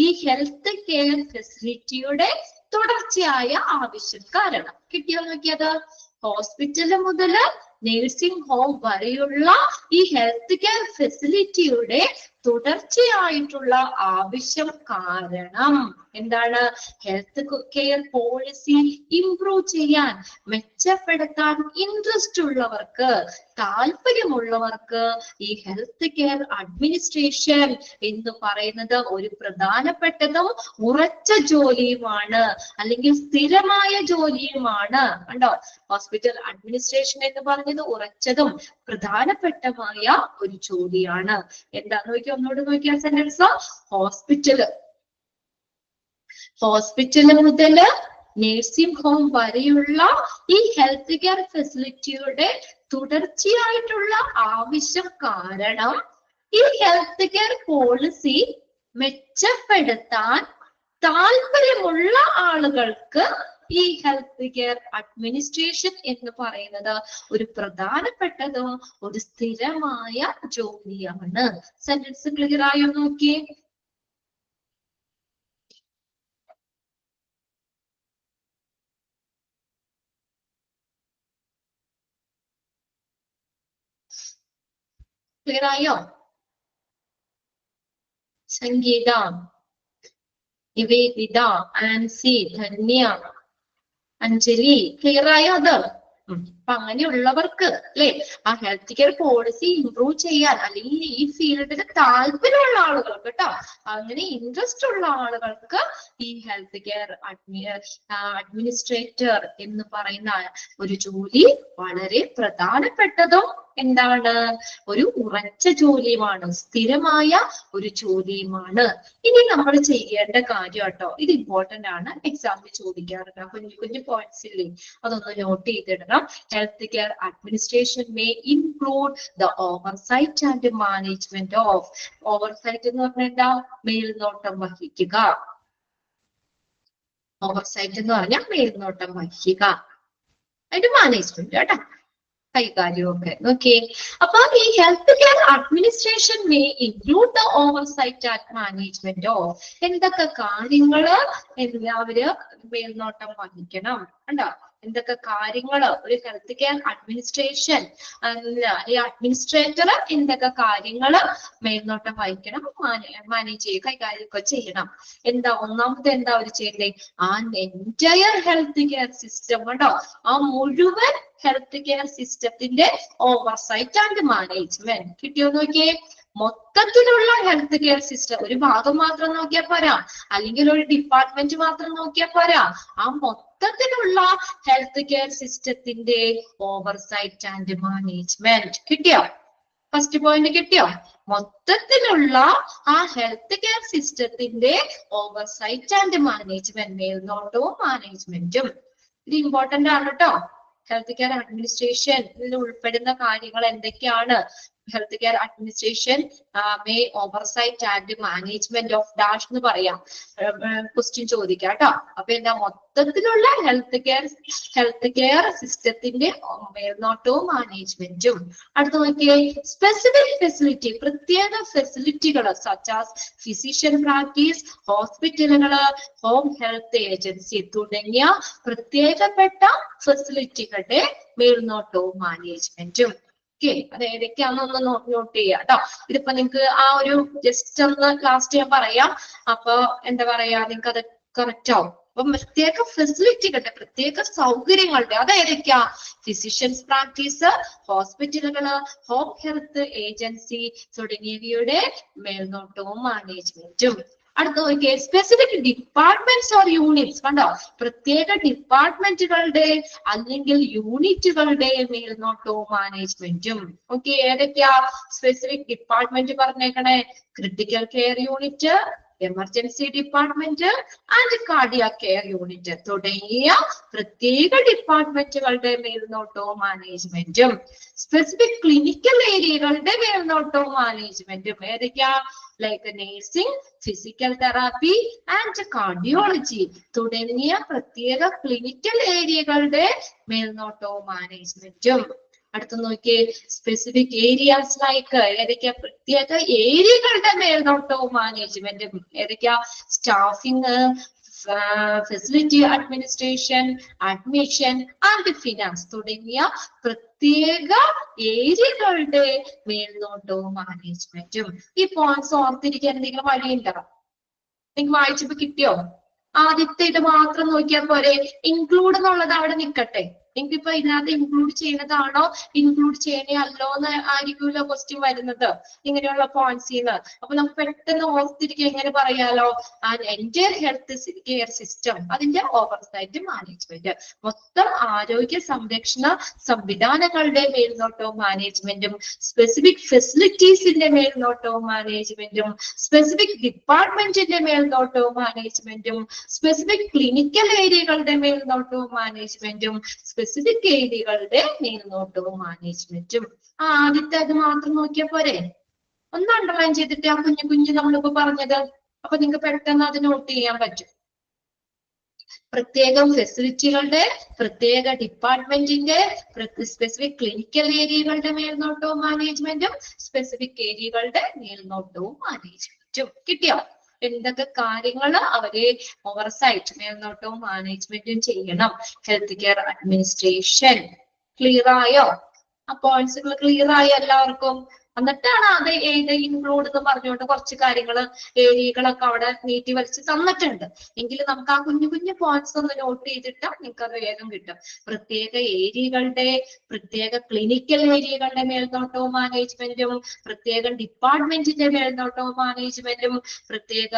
ഈ ഹെൽത്ത് കെയർ ഫെസിലിറ്റിയുടെ തുടർച്ചയായ ആവശ്യം കാരണം. കിട്ടിയോ നോക്കിയത്? ഹോസ്പിറ്റല് മുതൽ നേഴ്സിംഗ് ഹോം വരെയുള്ള ഈ ഹെൽത്ത് കെയർ ഫെസിലിറ്റിയുടെ തുടർച്ചയായിട്ടുള്ള ആവശ്യം കാരണം എന്താണ്? ഹെൽത്ത് കെയർ പോളിസി ഇംപ്രൂവ് ചെയ്യാൻ, മെച്ചപ്പെടുത്താൻ ഇൻട്രസ്റ്റ് ഉള്ളവർക്ക്, താല്പര്യമുള്ളവർക്ക് ഈ ഹെൽത്ത് കെയർ അഡ്മിനിസ്ട്രേഷൻ എന്ന് പറയുന്നത് ഒരു പ്രധാനപ്പെട്ടതും ഉറച്ച ജോലിയുമാണ്, അല്ലെങ്കിൽ സ്ഥിരമായ ജോലിയുമാണ്. കണ്ടോ, ഹോസ്പിറ്റൽ അഡ്മിനിസ്ട്രേഷൻ എന്ന് പറഞ്ഞത് ഉറച്ചതും പ്രധാനപ്പെട്ടമായ ഒരു ജോലിയാണ്. എന്താന്ന് നോക്കിയാൽ ഒന്നുകൂടെ നോക്കിയാൽ സെന്റൻസ്. ഹോസ്പിറ്റല് മുതൽ നേഴ്സിംഗ് ഹോം വരെയുള്ള ഈ ഹെൽത്ത് കെയർ ഫെസിലിറ്റിയുടെ തുടർച്ചയായിട്ടുള്ള ആവശ്യം കാരണം ഈ ഹെൽത്ത് കെയർ പോളിസി മെച്ചപ്പെടുത്താൻ താല്പര്യമുള്ള ആളുകൾക്ക് ഈ ഹെൽത്ത് കെയർ അഡ്മിനിസ്ട്രേഷൻ എന്ന് പറയുന്നത് ഒരു പ്രധാനപ്പെട്ടതോ ഒരു സ്ഥിരമായ ജോലിയാണ്. സെന്റൻസ് ക്ലിയർ ആയോ നോക്കിയേ? ക്ലിയർ ആയോ? സംഗീത, നിവേദിത, ആൻസി, ധന്യ, അഞ്ജലി, ക്ലിയർ ആയോ അത്? അപ്പൊ അങ്ങനെയുള്ളവർക്ക് അല്ലെ ആ ഹെൽത്ത് കെയർ പോളിസി ഇംപ്രൂവ് ചെയ്യാൻ അല്ലെങ്കിൽ ഈ ഫീൽഡിൽ താല്പര്യമുള്ള ആളുകൾക്ക് കേട്ടോ, അങ്ങനെ ഇൻട്രസ്റ്റ് ഉള്ള ആളുകൾക്ക് ഈ ഹെൽത്ത് കെയർ അഡ്മിനിസ്ട്രേറ്റർ എന്ന് പറയുന്ന ഒരു ജോലി വളരെ പ്രധാനപ്പെട്ടതും എന്താണ്, ഒരു ഉറച്ച ജോലിയുമാണ്, സ്ഥിരമായ ഒരു ജോലിയുമാണ്. ഇനി നമ്മൾ ചെയ്യേണ്ട കാര്യം കേട്ടോ, ഇത് ഇമ്പോർട്ടന്റ് ആണ്, എക്സാമിന് ചോദിക്കാറുണ്ട്. കുഞ്ഞു കുഞ്ഞു പോയിന്റ്സ് ഇല്ലേ, അതൊന്ന് നോട്ട് ചെയ്തിടണം. Health care administration may include the oversight and management of. Oversight എന്ന് പറഞ്ഞാൽ മേൽനോട്ടം വഹിക്കുക. ഓവർസൈറ്റ് എന്ന് പറഞ്ഞാൽ മേൽനോട്ടം വഹിക്കുക, അതിന്റെ മാനേജ്മെന്റ് കേട്ടോ, കൈകാര്യമൊക്കെ. ഓക്കെ, അപ്പൊ ഈ health care administration may include the oversight and management of. എന്തൊക്കെ കാര്യങ്ങള് അവര് മേൽനോട്ടം വഹിക്കണം കണ്ടോ, എന്തൊക്കെ കാര്യങ്ങള് ഒരു ഹെൽത്ത് കെയർ അഡ്മിനിസ്ട്രേഷൻ അഡ്മിനിസ്ട്രേറ്റർ എന്തൊക്കെ കാര്യങ്ങള് മേൽനോട്ടം വഹിക്കണം, മാനേജ് ചെയ്യുക, കൈകാര്യമൊക്കെ ചെയ്യണം. എന്താ ഒന്നാമത്തെ എന്താ അവർ ചെയ്തത്, ആ എൻറ്റയർ ഹെൽത്ത് കെയർ സിസ്റ്റം കണ്ടോ, ആ മുഴുവൻ ഹെൽത്ത് കെയർ സിസ്റ്റത്തിന്റെ ഓവർസൈറ്റ് ആൻഡ് മാനേജ്മെന്റ്. കിട്ടിയോ നോക്കിയേ, മൊത്തത്തിലുള്ള ഹെൽത്ത് കെയർ സിസ്റ്റം, ഒരു ഭാഗം മാത്രം നോക്കിയാൽ പോരാ, അല്ലെങ്കിൽ ഒരു ഡിപ്പാർട്ട്മെന്റ് മാത്രം നോക്കിയാൽ പോരാ, ആ മൊത്തത്തിലുള്ള ഹെൽത്ത് കെയർ സിസ്റ്റത്തിന്റെ ഓവർസൈറ്റ് ആൻഡ് മാനേജ്മെന്റ്. കിട്ടിയോ, ഫസ്റ്റ് പോയിന്റ് കിട്ടിയോ, മൊത്തത്തിലുള്ള ആ ഹെൽത്ത് കെയർ സിസ്റ്റത്തിന്റെ ഓവർസൈറ്റ് ആൻഡ് മാനേജ്മെന്റ്, മേൽനോട്ടവും മാനേജ്മെന്റും. ഇത് ഇമ്പോർട്ടന്റ് ആണ് കേട്ടോ. ഹെൽത്ത് കെയർ അഡ്മിനിസ്ട്രേഷൻ ഉൾപ്പെടുന്ന കാര്യങ്ങൾ എന്തൊക്കെയാണ്, health care administration may oversight and management of dash എന്ന് പറയാം, ക്വസ്റ്റ്യൻ ചോദിക്കാം കേട്ടോ. അപ്പൊ എന്താ, മൊത്തത്തിലുള്ള ഹെൽത്ത് കെയർ സിസ്റ്റത്തിന്റെ മേൽനോട്ടവും മാനേജ്മെന്റും. അടുത്ത് നോക്കിയേ, സ്പെസിഫിക് ഫെസിലിറ്റി, പ്രത്യേക ഫെസിലിറ്റികൾ സച്ച് ആസ് ഫിസിഷ്യൻ പ്രാക്ടീസ്, ഹോസ്പിറ്റലുകള്, ഹോം ഹെൽത്ത് ഏജൻസി തുടങ്ങിയ പ്രത്യേകപ്പെട്ട ഫെസിലിറ്റികളുടെ മേൽനോട്ടവും മാനേജ്മെന്റും. ഓക്കെ, അത് ഏതൊക്കെയാണെന്ന് നോട്ട് ചെയ്യാം കേട്ടോ. ഇതിപ്പോ നിങ്ങക്ക് ആ ഒരു ജസ്റ്റ് ഒന്ന് ലാസ്റ്റ് ഞാൻ പറയാം, അപ്പൊ എന്താ പറയാ, നിങ്ങൾക്ക് അത് കറക്റ്റ് ആവും. അപ്പൊ പ്രത്യേക ഫെസിലിറ്റികളുടെ, പ്രത്യേക സൗകര്യങ്ങളുടെ, അത് ഏതൊക്കെയാ, ഫിസിഷ്യൻസ് പ്രാക്ടീസ്, ഹോസ്പിറ്റലുകള്, ഹോം ഹെൽത്ത് ഏജൻസി തുടങ്ങിയവയുടെ മേൽനോട്ടവും മാനേജ്മെന്റും. അടുത്ത നോക്കിയേ, സ്പെസിഫിക് ഡിപ്പാർട്ട്മെന്റ്സ് ഓർ യൂണിറ്റ്സ് കണ്ടോ, പ്രത്യേക ഡിപ്പാർട്ട്മെന്റുകളുടെ അല്ലെങ്കിൽ യൂണിറ്റുകളുടെ മേൽനോട്ടവും മാനേജ്മെന്റും. ഓക്കെ, ഏതൊക്കെയാ സ്പെസിഫിക് ഡിപ്പാർട്ട്മെന്റ് പറഞ്ഞേക്കണേ, critical care unit, emergency department and cardiac care unit തുടങ്ങിയ പ്രത്യേക ഡിപ്പാർട്ട്മെന്റുകളുടെ മേൽനോട്ടവും മാനേജ്മെന്റും. സ്പെസിഫിക് ക്ലിനിക്കൽ ഏരിയകളുടെ മേൽനോട്ടവും മാനേജ്മെന്റും ഏതൊക്കെയാ, like nursing, physical therapy and cardiology തുടങ്ങിയ പ്രത്യേക ക്ലിനിക്കൽ ഏരിയകളുടെ മേൽനോട്ടവും മാനേജ്മെന്റും. അടുത്ത നോക്കിയേ, സ്പെസിഫിക് ഏരിയാസ് ലൈക്ക് ഏതൊക്കെയാ, പ്രത്യേക ഏരിയകളുടെ മേൽനോട്ടവും മാനേജ്മെന്റും ഏതൊക്കെയാ, staffing, facility administration, admission and finance തുടങ്ങിയ പ്രത്യേക ഏരിയകളുടെ മേൽനോട്ടവും മാനേജ്മെന്റും. ഈ പോയിന്റ്സ് ഓർത്തിരിക്കാൻ എന്തെങ്കിലും വഴിയുണ്ടോ, നിങ്ങൾക്ക് വായിച്ചപ്പോ കിട്ടിയോ? ആദ്യത്തെ ഇത് മാത്രം നോക്കിയാൽ പോരെ, ഇൻക്ലൂഡ് എന്നുള്ളത് അവിടെ നിൽക്കട്ടെ. നിങ്ങൾക്കിപ്പോ ഇതിനകത്ത് ഇൻക്ലൂഡ് ചെയ്യുന്നതാണോ ഇൻക്ലൂഡ് ചെയ്യണേ അല്ലോ എന്ന് ആയിരിക്കുമല്ലോ ക്വസ്റ്റ്യൻ വരുന്നത്, ഇങ്ങനെയുള്ള പോയിന്റ്സിന്ന്. അപ്പൊ നമുക്ക് പെട്ടെന്ന് ഓർത്തിരിക്കുക എങ്ങനെ പറയാലോ, എന്റെ ഹെൽത്ത് കെയർ സിസ്റ്റം, അതിന്റെ ഓവർസൈറ്റ് മാനേജ്മെന്റ്, മൊത്തം ആരോഗ്യ സംരക്ഷണ സംവിധാനങ്ങളുടെ മേൽനോട്ടവും മാനേജ്മെന്റും, സ്പെസിഫിക് ഫെസിലിറ്റീസിന്റെ മേൽനോട്ടവും മാനേജ്മെന്റും, സ്പെസിഫിക് ഡിപ്പാർട്ട്മെന്റിന്റെ മേൽനോട്ടവും മാനേജ്മെന്റും, സ്പെസിഫിക് ക്ലിനിക്കൽ ഏരിയകളുടെ മേൽനോട്ടവും മാനേജ്മെന്റും, സ്പെസിഫിക് ഏരിയകളുടെ മേൽനോട്ടവും മാനേജ്മെന്റും. ആദ്യത്തെ അത് മാത്രം നോക്കിയാൽ പോരെ, ഒന്ന് അണ്ടർലൈൻ ചെയ്തിട്ട് ആ കുഞ്ഞു കുഞ്ഞു നമ്മളിപ്പോ പറഞ്ഞത്, അപ്പൊ നിങ്ങൾക്ക് പെട്ടെന്ന് അത് നോട്ട് ചെയ്യാൻ പറ്റും. പ്രത്യേകം ഫെസിലിറ്റികളുടെ, പ്രത്യേക ഡിപ്പാർട്ട്മെന്റിന്റെ, സ്പെസിഫിക് ക്ലിനിക്കൽ ഏരിയകളുടെ മേൽനോട്ടവും മാനേജ്മെന്റും, സ്പെസിഫിക് ഏരിയകളുടെ മേൽനോട്ടവും മാനേജ്മെന്റും. കിട്ടിയോ? എന്തൊക്കെ കാര്യങ്ങൾ അവരെ ഓവർസൈറ്റ്, മേൽനോട്ടവും മാനേജ്മെന്റും ചെയ്യണം ഹെൽത്ത് കെയർ അഡ്മിനിസ്ട്രേഷൻ. ക്ലിയർ ആയോ? ആ പോയിന്റ്സുകൾ ക്ലിയർ ആയോ എല്ലാവർക്കും? എന്നിട്ടാണ് അത് ഏത് ഇൻക്ലൂഡ് എന്ന് പറഞ്ഞുകൊണ്ട് കുറച്ച് കാര്യങ്ങള് ഏരിയകളൊക്കെ അവിടെ നീട്ടി വരച്ച് തന്നിട്ടുണ്ട്. എങ്കിലും നമുക്ക് ആ കുഞ്ഞു കുഞ്ഞു പോയിന്റ്സ് ഒന്ന് നോട്ട് ചെയ്തിട്ടാൽ നിങ്ങൾക്ക് അത് വേഗം കിട്ടും. പ്രത്യേക ഏരിയകളുടെ, പ്രത്യേക ക്ലിനിക്കൽ ഏരിയകളുടെ മേൽനോട്ടവും മാനേജ്മെന്റും, പ്രത്യേക ഡിപ്പാർട്ട്മെന്റിന്റെ മേൽനോട്ടവും മാനേജ്മെന്റും, പ്രത്യേക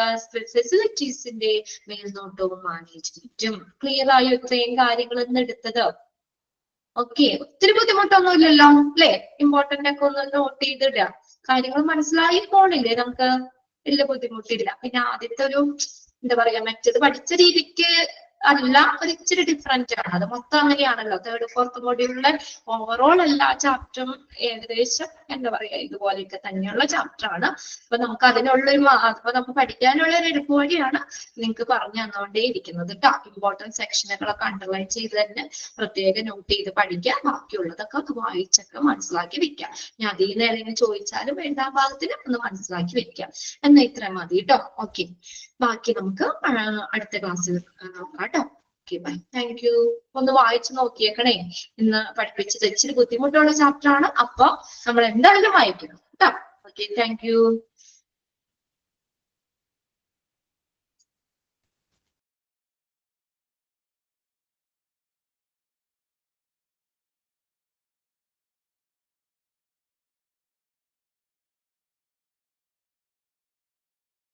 ഫെസിലിറ്റീസിന്റെ മേൽനോട്ടവും മാനേജ്മെന്റും. ക്ലിയർ ആയോ ഇത്രയും കാര്യങ്ങൾ ഇന്ന് എടുത്തത്? ഓക്കെ, ഒത്തിരി ബുദ്ധിമുട്ടൊന്നുമില്ലല്ലോ അല്ലെ? ഇമ്പോർട്ടന്റ് ഒക്കെ ഒന്ന് നോട്ട് ചെയ്തിടുക. കാര്യങ്ങൾ മനസ്സിലായി പോണില്ലേ നമുക്ക്? വലിയ ബുദ്ധിമുട്ടില്ല. പിന്നെ ആദ്യത്തെ ഒരു എന്താ പറയാ, മറ്റത് പഠിച്ച രീതിക്ക് അല്ല, ഒരു ഇച്ചിരി ഡിഫറെന്റ് ആണ്. അത് മൊത്തം അങ്ങനെയാണല്ലോ. തേർഡ് ഫോർത്ത് മൊഡ്യൂളിലെ ഓവറോൾ എല്ലാ ചാപ്റ്ററും ഏകദേശം എന്താ പറയാ ഇതുപോലെയൊക്കെ തന്നെയുള്ള ചാപ്റ്റർ ആണ്. അപ്പൊ നമുക്ക് അതിനുള്ളൊരു അപ്പൊ നമുക്ക് പഠിക്കാനുള്ള ഒരു എളുപ്പ വഴിയാണ് നിങ്ങൾക്ക് പറഞ്ഞു തന്നുകൊണ്ടേ ഇരിക്കുന്നത് കേട്ടോ. ഇമ്പോർട്ടൻറ്റ് സെക്ഷനുകളൊക്കെ അണ്ടർലൈൻ ചെയ്ത് തന്നെ പ്രത്യേകം നോട്ട് ചെയ്ത് പഠിക്കുക. ബാക്കിയുള്ളതൊക്കെ ഒന്ന് വായിച്ചൊക്കെ മനസ്സിലാക്കി വെക്കാം. ഞാൻ അതിൽ നിന്ന് ഏതെങ്കിലും ചോദിച്ചാലും എഴുതാൻ ഭാഗത്തിന് ഒന്ന് മനസ്സിലാക്കി വെക്കാം. എന്നാ ഇത്ര മതി കേട്ടോ. ഓക്കെ, ബാക്കി നമുക്ക് അടുത്ത ക്ലാസ്സിൽ നോക്കാം കേട്ടോ. Okay, bye, thank you. ഒന്ന് വായിച്ചു നോക്കിയേക്കണേ. ഇന്ന് പഠിപ്പിച്ചത് ഇച്ചിരി ബുദ്ധിമുട്ടുള്ള ചാപ്റ്റർ ആണ്. അപ്പൊ നമ്മൾ എന്തായാലും വായിക്കണം കേട്ടോ. Okay, thank you.